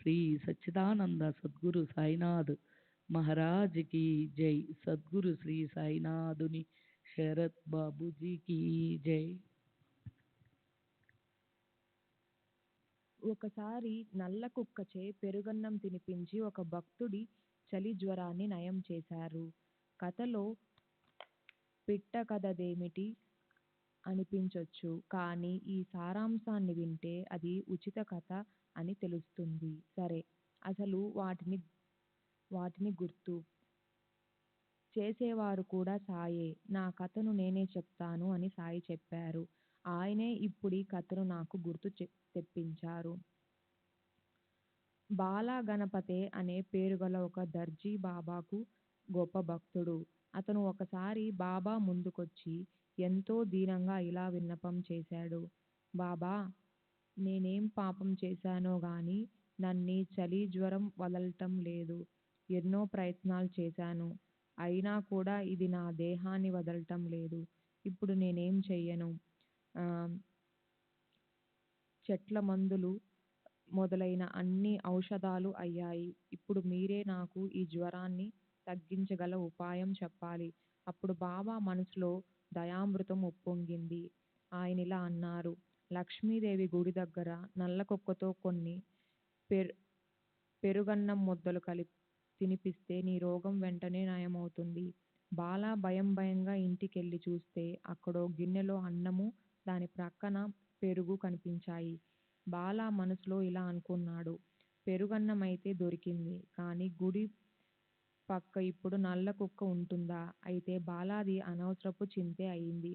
శ్రీ సచ్చిదానంద సద్గురు సాయినాథ్ మహారాజ్ కి జై. సద్గురు శ్రీ సాయినాథుని శరత్ బాబుజీకి జై. ఒకసారి నల్ల కుక్కచే పెరుగన్నం తినిపించి ఒక భక్తుడి చలి జ్వరాన్ని నయం చేశారు. కథలో పిట్ట కథదేమిటి అనిపించొచ్చు, కానీ ఈ సారాంశాన్ని వింటే అది ఉచిత కథ అని తెలుస్తుంది. సరే, అసలు వాటిని గుర్తు చేసేవారు కూడా సాయే. నా కథను నేనే చెప్తాను అని సాయి చెప్పారు. ఆయనే ఇప్పుడు ఈ కథను నాకు గుర్తు తెప్పించారు. బాలా గణపతే అనే పేరుగల ఒక దర్జీ బాబాకు గొప్ప భక్తుడు. అతను ఒకసారి బాబా ముందుకొచ్చి ఎంతో దీనంగా ఇలా విన్నపం చేశాడు. బాబా, నేనేం పాపం చేశానో గాని నన్నీ చలి జ్వరం వదలటం లేదు. ఎన్నో ప్రయత్నాలు చేశాను, అయినా కూడా ఇది నా దేహాన్ని వదలటం లేదు. ఇప్పుడు నేనేం చెయ్యను? చెట్ల మందులు మొదలైన అన్ని ఔషధాలు అయ్యాయి. ఇప్పుడు మీరే నాకు ఈ జ్వరాన్ని తగ్గించగల ఉపాయం చెప్పాలి. అప్పుడు బాబా మనసులో దయామృతం ఉప్పొంగింది. ఆయనిలా అన్నారు. లక్ష్మీదేవి గుడి దగ్గర నల్ల కుక్కతో కొన్ని పెరుగన్నం ముద్దలు తినిపిస్తే నీ రోగం వెంటనే నయమవుతుంది. బాలా భయంగా ఇంటికెళ్ళి చూస్తే అక్కడో గిన్నెలో అన్నము, దాని ప్రక్కన పెరుగు కనిపించాయి. బాలా మనసులో ఇలా అనుకున్నాడు. పెరుగన్నం అయితే దొరికింది, కానీ గుడి పక్క ఇప్పుడు నల్ల కుక్క ఉంటుందా? అయితే బాలాది అనవసరపు చింతే అయింది.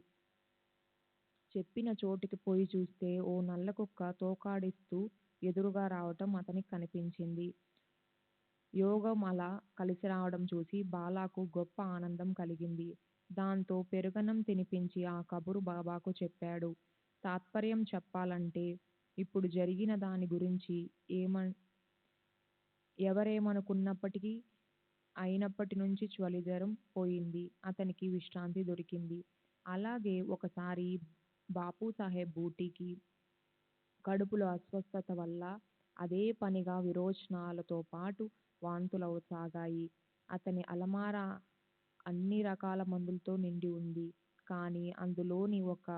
చెప్పిన చోటికి పోయి చూస్తే ఓ నల్ల కుక్క తోకాడిస్తూ ఎదురుగా రావటం అతనికి కనిపించింది. యోగం అలా కలిసి రావడం చూసి బాలాకు గొప్ప ఆనందం కలిగింది. దాంతో పెరుగన్నం తినిపించి ఆ కబురు బాబాకు చెప్పాడు. తాత్పర్యం చెప్పాలంటే ఇప్పుడు జరిగిన దాని గురించి ఎవరేమనుకున్నప్పటికీ అయినప్పటి నుంచి చలి జ్వరం పోయింది. అతనికి విశ్రాంతి దొరికింది. అలాగే ఒకసారి బాపూసాహెబ్ బూటీకి కడుపులో అస్వస్థత వల్ల అదే పనిగా విరోచనాలతో పాటు వాంతులవసాగాయి. అతని అలమారా అన్ని రకాల మందులతో నిండి ఉంది, కానీ అందులోని ఒక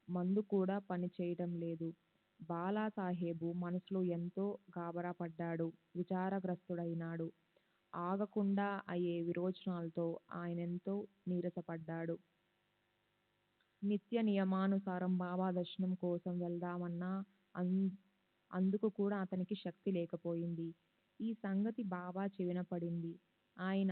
మందు కూడా పని చేయటం లేదు. బాలాసాహెబు మనసులో ఎంతో గాబరా పడ్డాడు, విచారగ్రస్తుడైనాడు. ఆగకుండా అయ్యే విరోచనాలతో ఆయనెంతో నీరసపడ్డాడు. నిత్య నియమానుసారం బాబా దర్శనం కోసం వెళ్దామన్నా అందుకు కూడా అతనికి శక్తి లేకపోయింది. ఈ సంగతి బాబా చెవిన పడింది. ఆయన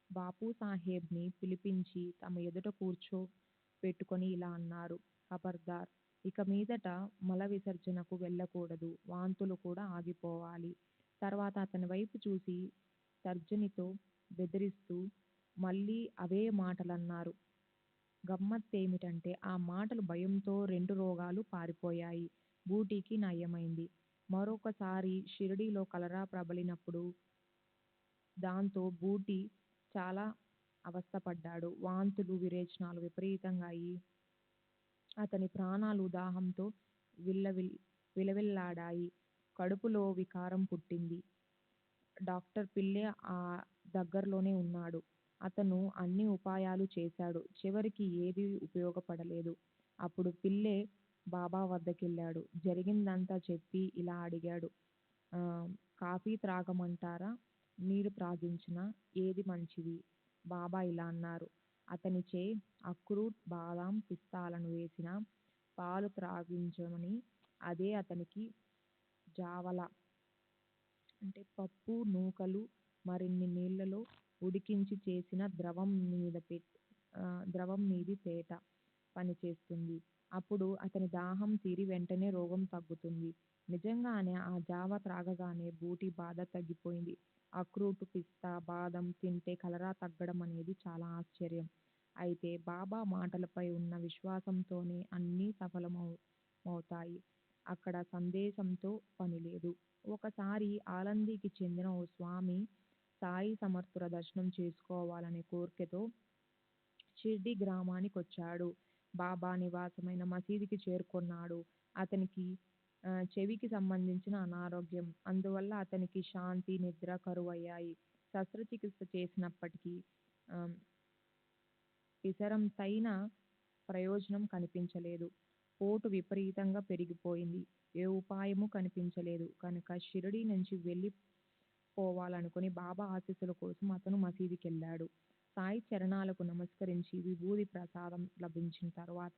బాపూసాహెబ్ని పిలిపించి తమ ఎదుట కూర్చోపెట్టుకొని ఇలా అన్నారు. ఖబర్దార్, ఇక మీదట మల విసర్జనకు వెళ్ళకూడదు. వాంతులు కూడా ఆగిపోవాలి. తర్వాత అతని వైపు చూసి తర్జనితో బెదిరిస్తూ మళ్ళీ అవే మాటలన్నారు. గమ్మత్తేమిటంటే ఆ మాటలు భయంతో 2 రోగాలు పారిపోయాయి. బూటీకి నయమైంది. మరొకసారి షిరిడీలో కలరా ప్రబలినప్పుడు దాంతో బూటీ చాలా అవస్థపడ్డాడు. వాంతులు, విరేచనాలు విపరీతంగా అయి అతని ప్రాణాలు దాహంతో విలవిల్లాడాయి. కడుపులో వికారం పుట్టింది. డాక్టర్ పిల్లే ఆ దగ్గరలోనే ఉన్నాడు. అతను అన్ని ఉపాయాలు చేశాడు. చివరికి ఏదీ ఉపయోగపడలేదు. అప్పుడు పిల్లే బాబా వద్దకెళ్ళాడు. జరిగిందంతా చెప్పి ఇలా అడిగాడు. కాఫీ త్రాగమంటారా, నీరు త్రాగించనా, ఏది మంచిది? బాబా ఇలా అన్నారు. అతనిచే అక్రూట్, బాదాం, పిస్తాలను వేసిన పాలు త్రాగించమని. అదే అతనికి జావల అంటే పప్పు, నూకలు మరిన్ని నీళ్లలో ఉడికించి చేసిన ద్రవం మీది తేట పనిచేస్తుంది. అప్పుడు అతని దాహం తీరి వెంటనే రోగం తగ్గుతుంది. నిజంగానే ఆ జావ త్రాగగానే బూటి బాధ తగ్గిపోయింది. అక్రూటు, పిస్తా, బాదం తింటే కలరా తగ్గడం అనేది చాలా ఆశ్చర్యం. అయితే బాబా మాటలపై ఉన్న విశ్వాసంతోనే అన్నీ సఫలమవుతాయి. అక్కడ సందేశంతో పనిలేదు. ఒకసారి ఆలందీకి చెందిన ఓ స్వామి సాయి సమర్థుల దర్శనం చేసుకోవాలనే కోర్కెతో షిర్డీ గ్రామానికొచ్చాడు. బాబా నివాసమైన మసీదుకి చేరుకొన్నాడు. అతనికి చెవికి సంబంధించిన అనారోగ్యం. అందువల్ల అతనికి శాంతి, నిద్ర కరువయ్యాయి. శస్త్రచికిత్స చేసినప్పటికీ ఆహ్, పిసరంతైనా ప్రయోజనం కనిపించలేదు. పోటు విపరీతంగా పెరిగిపోయింది. ఏ ఉపాయమూ కనిపించలేదు. కనుక షిరిడీ నుంచి వెళ్ళిపోవాలనుకుని బాబా ఆశీస్సుల కోసం అతను మసీదుకెళ్ళాడు. సాయి చరణాలకు నమస్కరించి విభూది ప్రసాదం లభించిన తర్వాత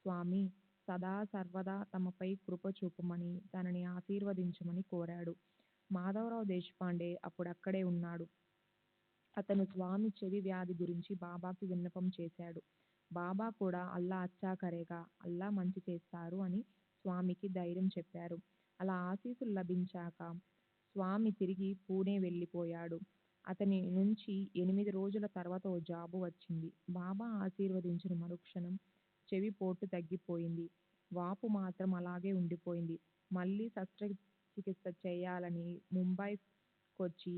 స్వామి సదా సర్వదా తమపై కృప చూపమని, తనని ఆశీర్వదించమని కోరాడు. మాధవరావు దేశపాండే అప్పుడక్కడే ఉన్నాడు. అతను స్వామి చెవి వ్యాధి గురించి బాబాకి విన్నపం చేశాడు. బాబా కూడా అల్లా అచ్చా కరేగా, అల్లా మంచి చేస్తారు అని స్వామికి ధైర్యం చెప్పారు. అలా ఆశీస్సులు లభించాక స్వామి తిరిగి పూణే వెళ్ళిపోయాడు. అతని నుంచి 8 రోజుల తర్వాత ఓ జాబు వచ్చింది. బాబా ఆశీర్వదించిన మరుక్షణం చెవి పోటు తగ్గిపోయింది. వాపు మాత్రం అలాగే ఉండిపోయింది. మళ్ళీ శస్త్రచికిత్స చేయాలని ముంబైకొచ్చి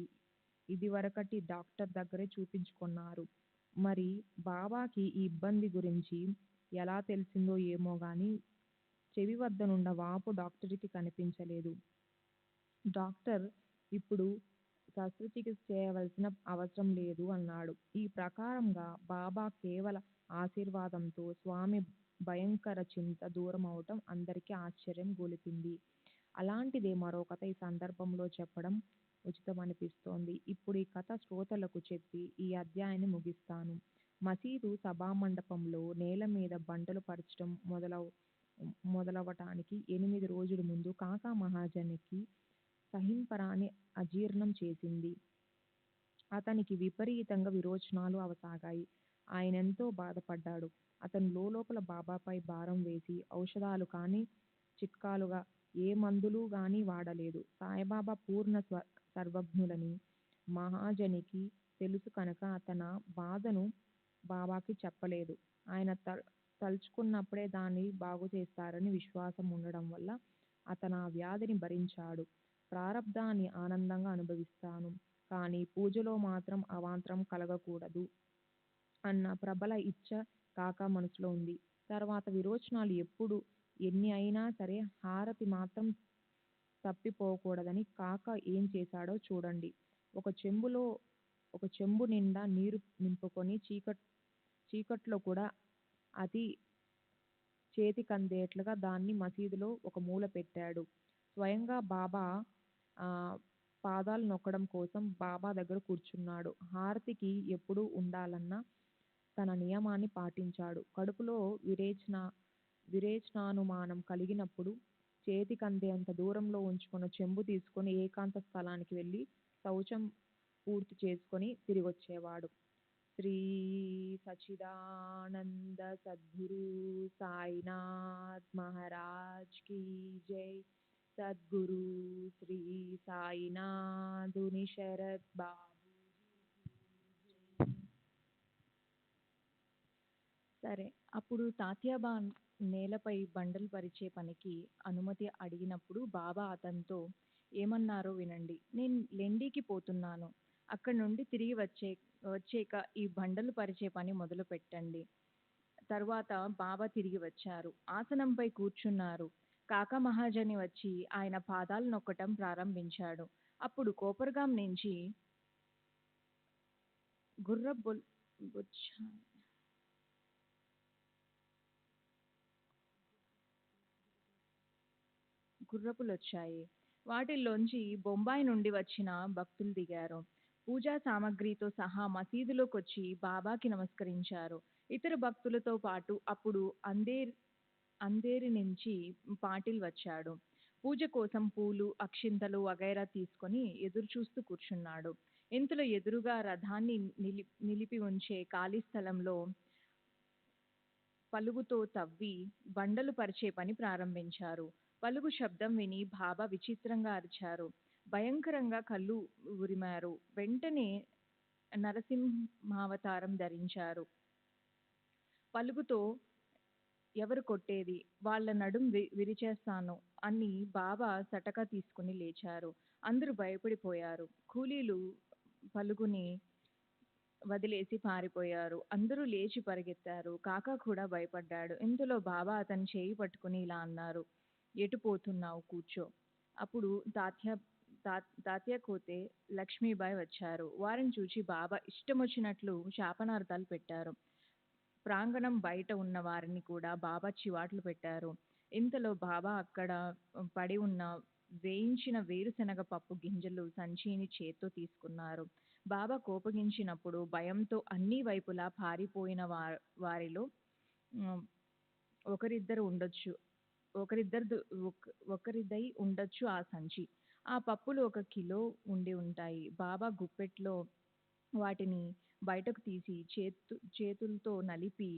ఇదివరకటి డాక్టర్ దగ్గరే చూపించుకున్నారు. మరి బాబాకి ఈ ఇబ్బంది గురించి ఎలా తెలిసిందో ఏమో గాని చెవి వద్దనున్న వాపు డాక్టరుకి కనిపించలేదు. డాక్టర్ ఇప్పుడు శస్త్రచికిత్స చేయవలసిన అవసరం లేదు అన్నాడు. ఈ ప్రకారంగా బాబా కేవల ఆశీర్వాదంతో స్వామి భయంకర చింత దూరమవటం అందరికీ ఆశ్చర్యం గొలిపింది. అలాంటిదే మరో కథ ఈ సందర్భంలో చెప్పడం ఉచితమనిపిస్తోంది. ఇప్పుడు ఈ కథ శ్రోతలకు చెప్పి ఈ అధ్యాయాన్ని ముగిస్తాను. మసీదు సభామండపంలో నేల మీద బండలు పరచటం మొదలవటానికి 8 రోజుల ముందు కాకా మహాజనికి సహింపరాని అజీర్ణం చేసింది. అతనికి విపరీతంగా విరోచనాలు అవసాగాయి. ఆయనెంతో బాధపడ్డాడు. అతను లోలోపల బాబాపై భారం వేసి ఔషధాలు కానీ, చిట్కాలుగా ఏ మందులు గానీ వాడలేదు. సాయిబాబా పూర్ణ సర్వజ్ఞులని మహాజనికి తెలుసు కనుక తన బాధను బాబాకి చెప్పలేదు. ఆయన తలుచుకున్నప్పుడే దాన్ని బాగుచేస్తారని విశ్వాసం ఉండడం వల్ల అతనా వ్యాధిని భరించాడు. ప్రారబ్ధాన్ని ఆనందంగా అనుభవిస్తాను, కానీ పూజలో మాత్రం అవాంతరం కలగకూడదు అన్న ప్రబల ఇచ్ఛ కాకా మనసులో ఉంది. తర్వాత విరోచనాలు ఎన్ని అయినా సరే హారతి మాత్రం తప్పిపోకూడదని కాకా ఏం చేశాడో చూడండి. ఒక చెంబు నిండా నీరు నింపుకొని చీకట్లో కూడా అది చేతికందేట్లుగా దాన్ని మసీదులో ఒక మూల పెట్టాడు. స్వయంగా బాబా పాదాలు నొక్కడం కోసం బాబా దగ్గర కూర్చున్నాడు. హారతికి ఎప్పుడు ఉండాలన్న తన నియమాన్ని పాటించాడు. కడుపులో విరేచనానుమానం కలిగినప్పుడు చేతికందేంత దూరంలో ఉంచుకున్న చెంబు తీసుకొని ఏకాంత స్థలానికి వెళ్ళి శౌచం పూర్తి చేసుకొని తిరిగొచ్చేవాడు. శ్రీ సచ్చిదానంద సద్గురు సాయినాథ్ మహారాజ్ కీ జై. సద్గురు శ్రీ సాయినాథుని శరత్ బాబు. సరే, అప్పుడు తాత్యాబా నేలపై బండలు పరిచే పనికి అనుమతి అడిగినప్పుడు బాబా అతనితో ఏమన్నారో వినండి. నేను లెండికి పోతున్నాను. అక్కడి నుండి తిరిగి వచ్చాక ఈ బండలు పరిచే పని మొదలు పెట్టండి. తర్వాత బాబా తిరిగి వచ్చారు. ఆసనంపై కూర్చున్నారు. కాకా మహాజని వచ్చి ఆయన పాదాలు నొక్కటం ప్రారంభించాడు. అప్పుడు కోపర్గాం నుంచి గుర్రపులొచ్చాయి. వాటిల్లోంచి బొంబాయి నుండి వచ్చిన భక్తులు దిగారు. పూజా సామగ్రితో సహా మసీదులోకొచ్చి బాబాకి నమస్కరించారు. ఇతర భక్తులతో పాటు అప్పుడు అంధేరి నుంచి పాటిల్ వచ్చాడు. పూజ కోసం పూలు, అక్షింతలు వగైరా తీసుకొని ఎదురుచూస్తూ కూర్చున్నాడు. ఇంతలో ఎదురుగా రథాన్ని నిలిపి ఉంచే ఖాళీ స్థలంలో పలుగుతో తవ్వి బండలు పరిచే పని ప్రారంభించారు. పలుకు శబ్దం విని బాబా విచిత్రంగా అరిచారు. భయంకరంగా కళ్ళు ఉరిమారు. వెంటనే నరసింహావతారం ధరించారు. పలుగుతో ఎవరు కొట్టేది? వాళ్ళ నడుం విరిచేస్తాను అని బాబా సటకా తీసుకుని లేచారు. అందరూ భయపడిపోయారు. కూలీలు పలుగుని వదిలేసి పారిపోయారు. అందరూ లేచి పరిగెత్తారు. కాకా కూడా భయపడ్డాడు. ఇంతలో బాబా అతని చేయి పట్టుకుని ఇలా అన్నారు, ఎటు పోతున్నావు? కూర్చో. అప్పుడు తాత్యా కోతే, లక్ష్మీబాయి వచ్చారు. వారిని చూచి బాబా ఇష్టమొచ్చినట్లు శాపనార్థాలు పెట్టారు. ప్రాంగణం బయట ఉన్న వారిని కూడా బాబా చివాట్లు పెట్టారు. ఇంతలో బాబా అక్కడ పడి ఉన్న వేయించిన వేరుశనగ పప్పు గింజలు సంచిని చేత్తో తీసుకున్నారు. బాబా కోపగించినప్పుడు భయంతో అన్ని వైపులా పారిపోయిన వారిలో ఉమ్, ఒకరిద్దరు ఉండొచ్చు ఒకరిదై ఉండొచ్చు ఆ సంచి. ఆ పప్పులు 1 కిలో ఉండి ఉంటాయి. బాబా గుప్పెట్లో వాటిని బయటకు తీసి చేతులతో నలిపి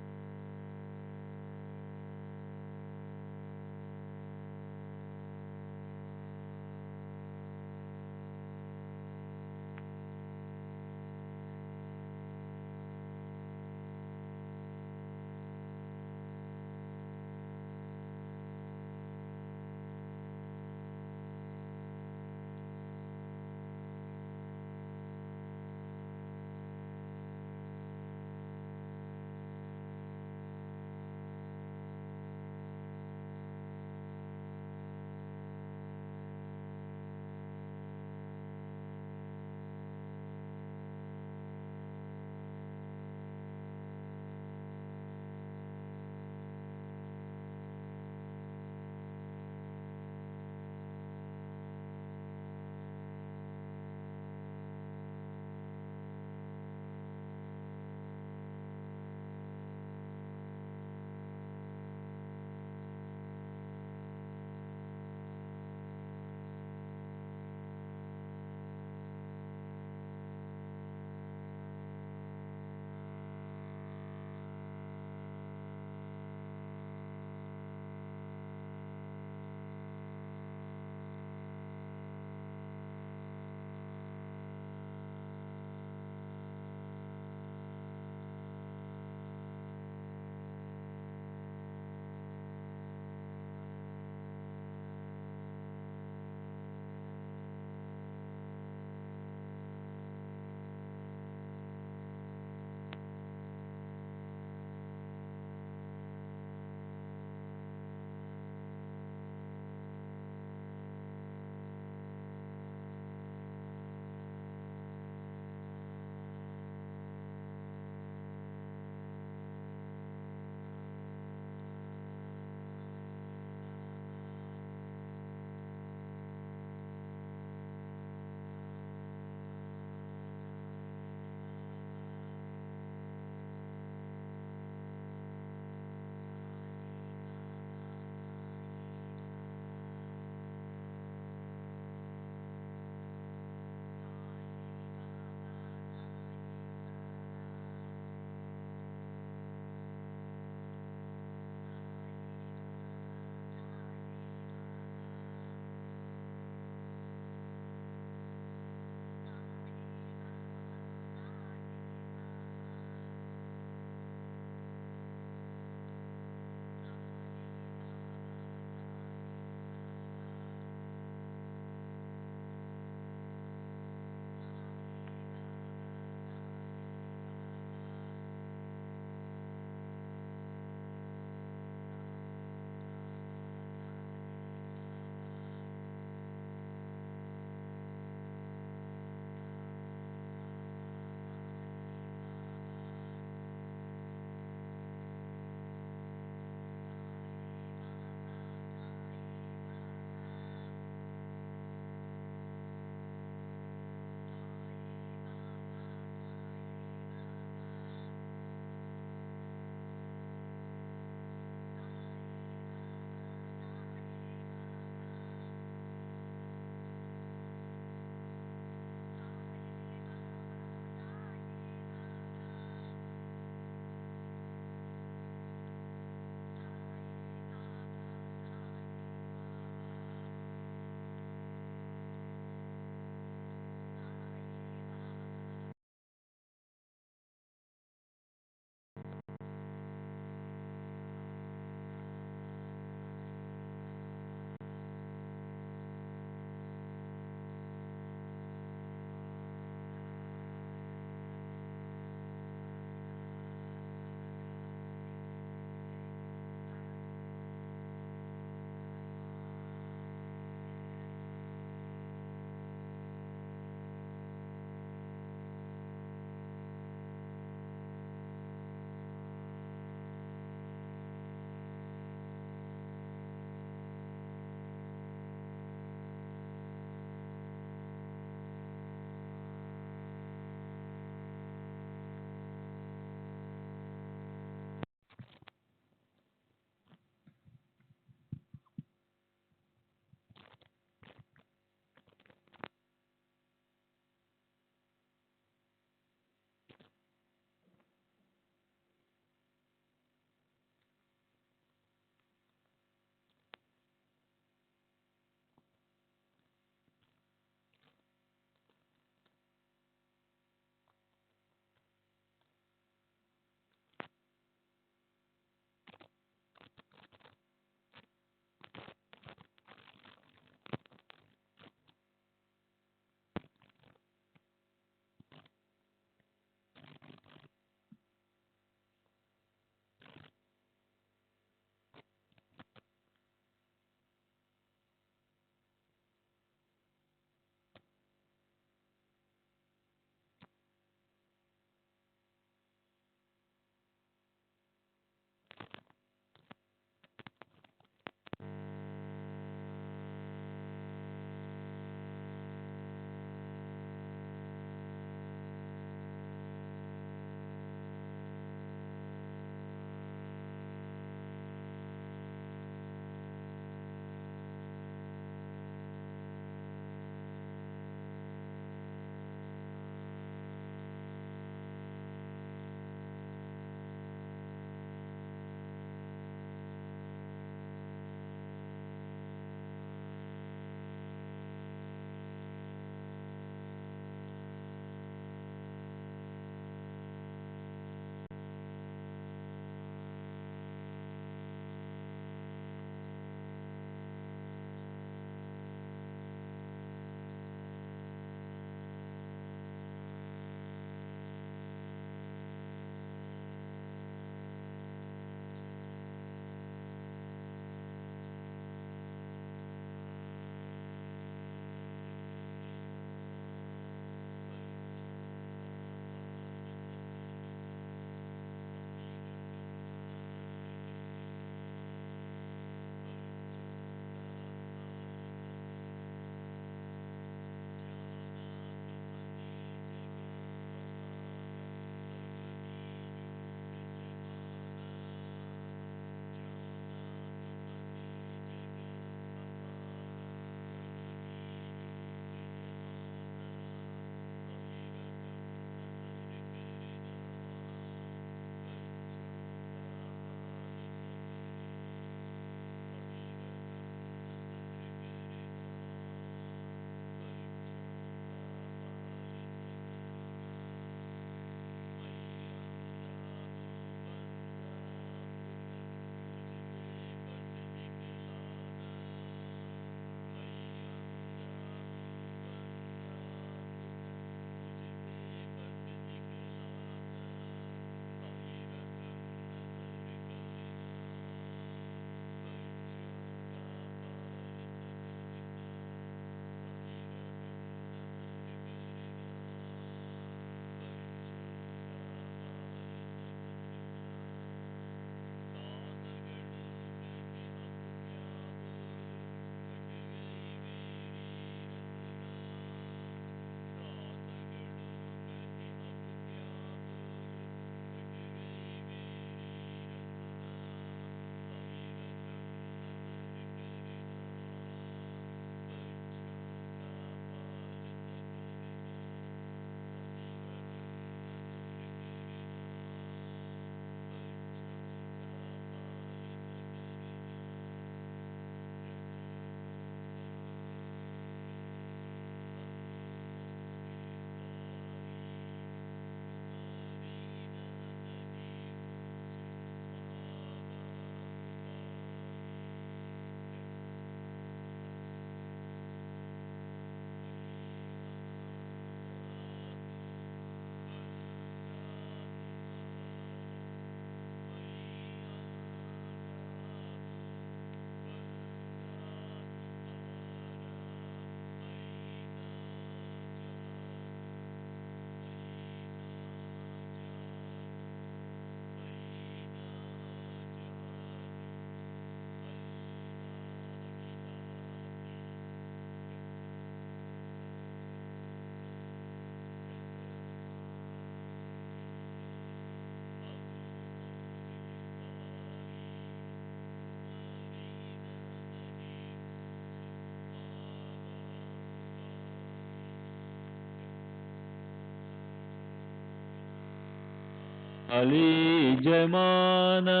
अली जमाना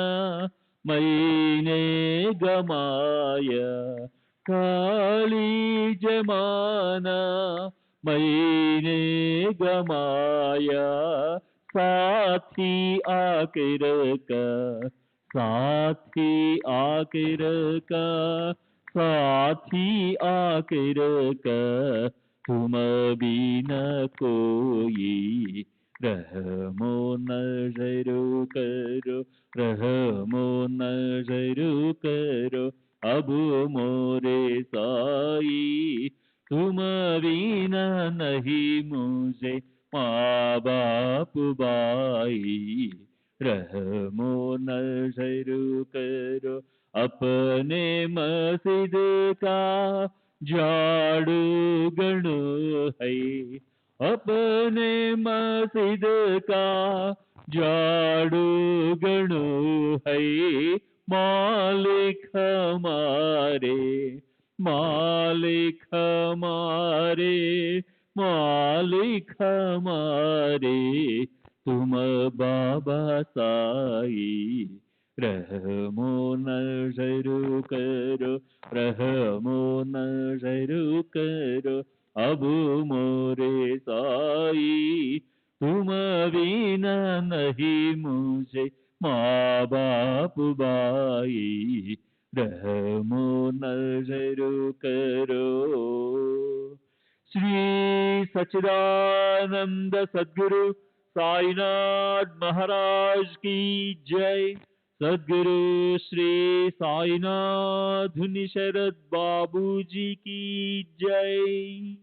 मैंने गमाया, काली जमाना मैंने गमाया, साथी आखिर का, साथी आखिर का, साथी आखिर का, तुम बिना कोई रहमो नजरो करो, रहमो नजरो करो, अब मोरे साई, तुम बिना नहीं मुझे माँ बाप भाई, रहमो नजरो करो, अपने मस्जिद का झाड़ू गणो है, अपने मस्जिद का झाड़ू गणो है, मालिक हमारे, मालिक हमारे, मालिक हमारे, तुम बाबा साई, रहमो नजरो करो, रहमो नजरो करो, अब मोरे साई, तुम बिना नहीं मुझे माँ बाप भाई, रहमो नजरो करो। श्री सच्चिदानंद सद्गुरु साईनाथ महाराज की जय। सद्गुरु श्री साईनाथ शरद बाबू जी की जय।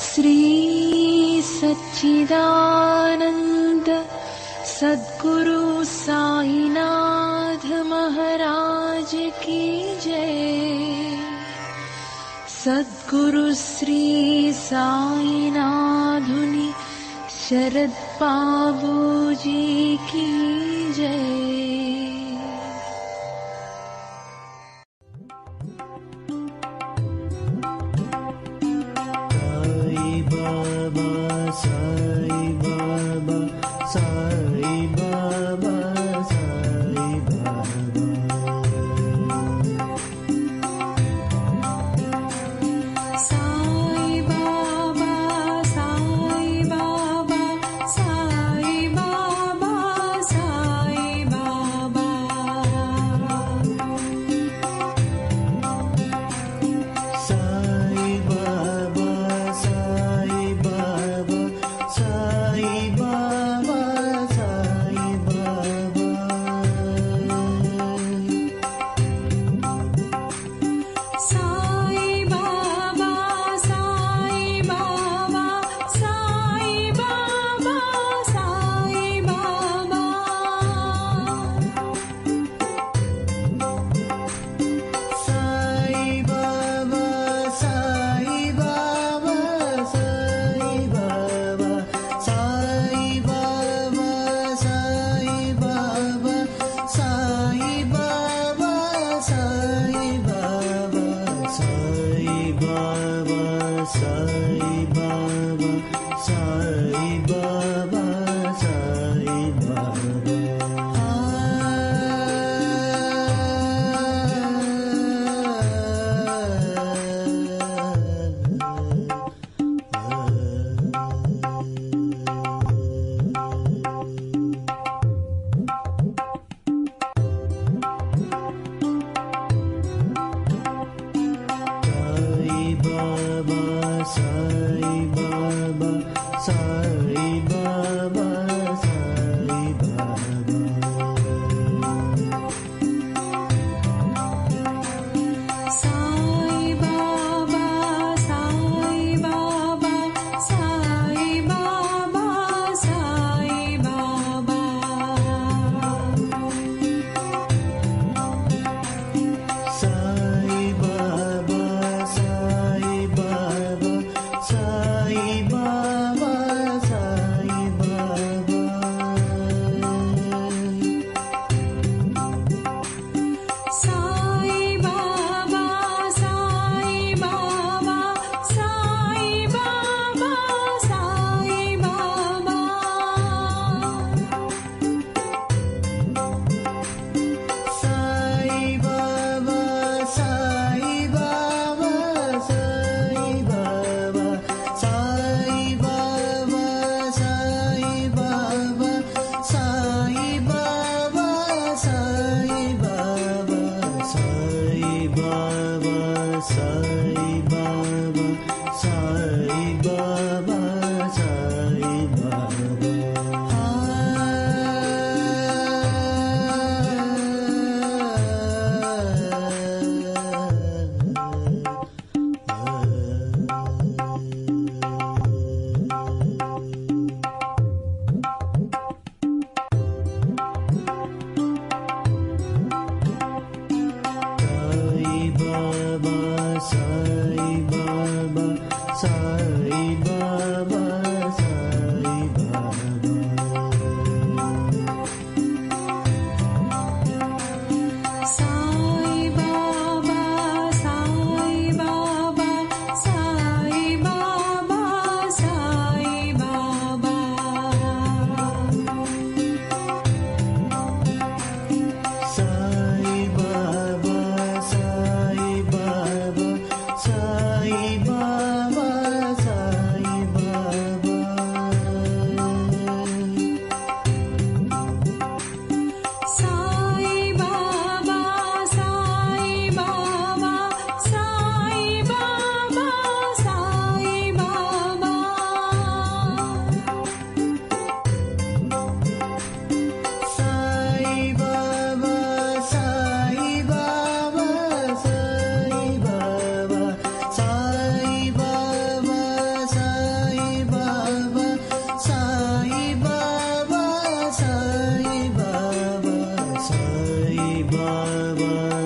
श्री सच्चिदानंद सद्गुरु साईनाथ महाराज की जय। सद्गुरु श्री साईनाथुनि शरद बाबू जी की जय।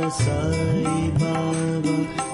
Sai Baba,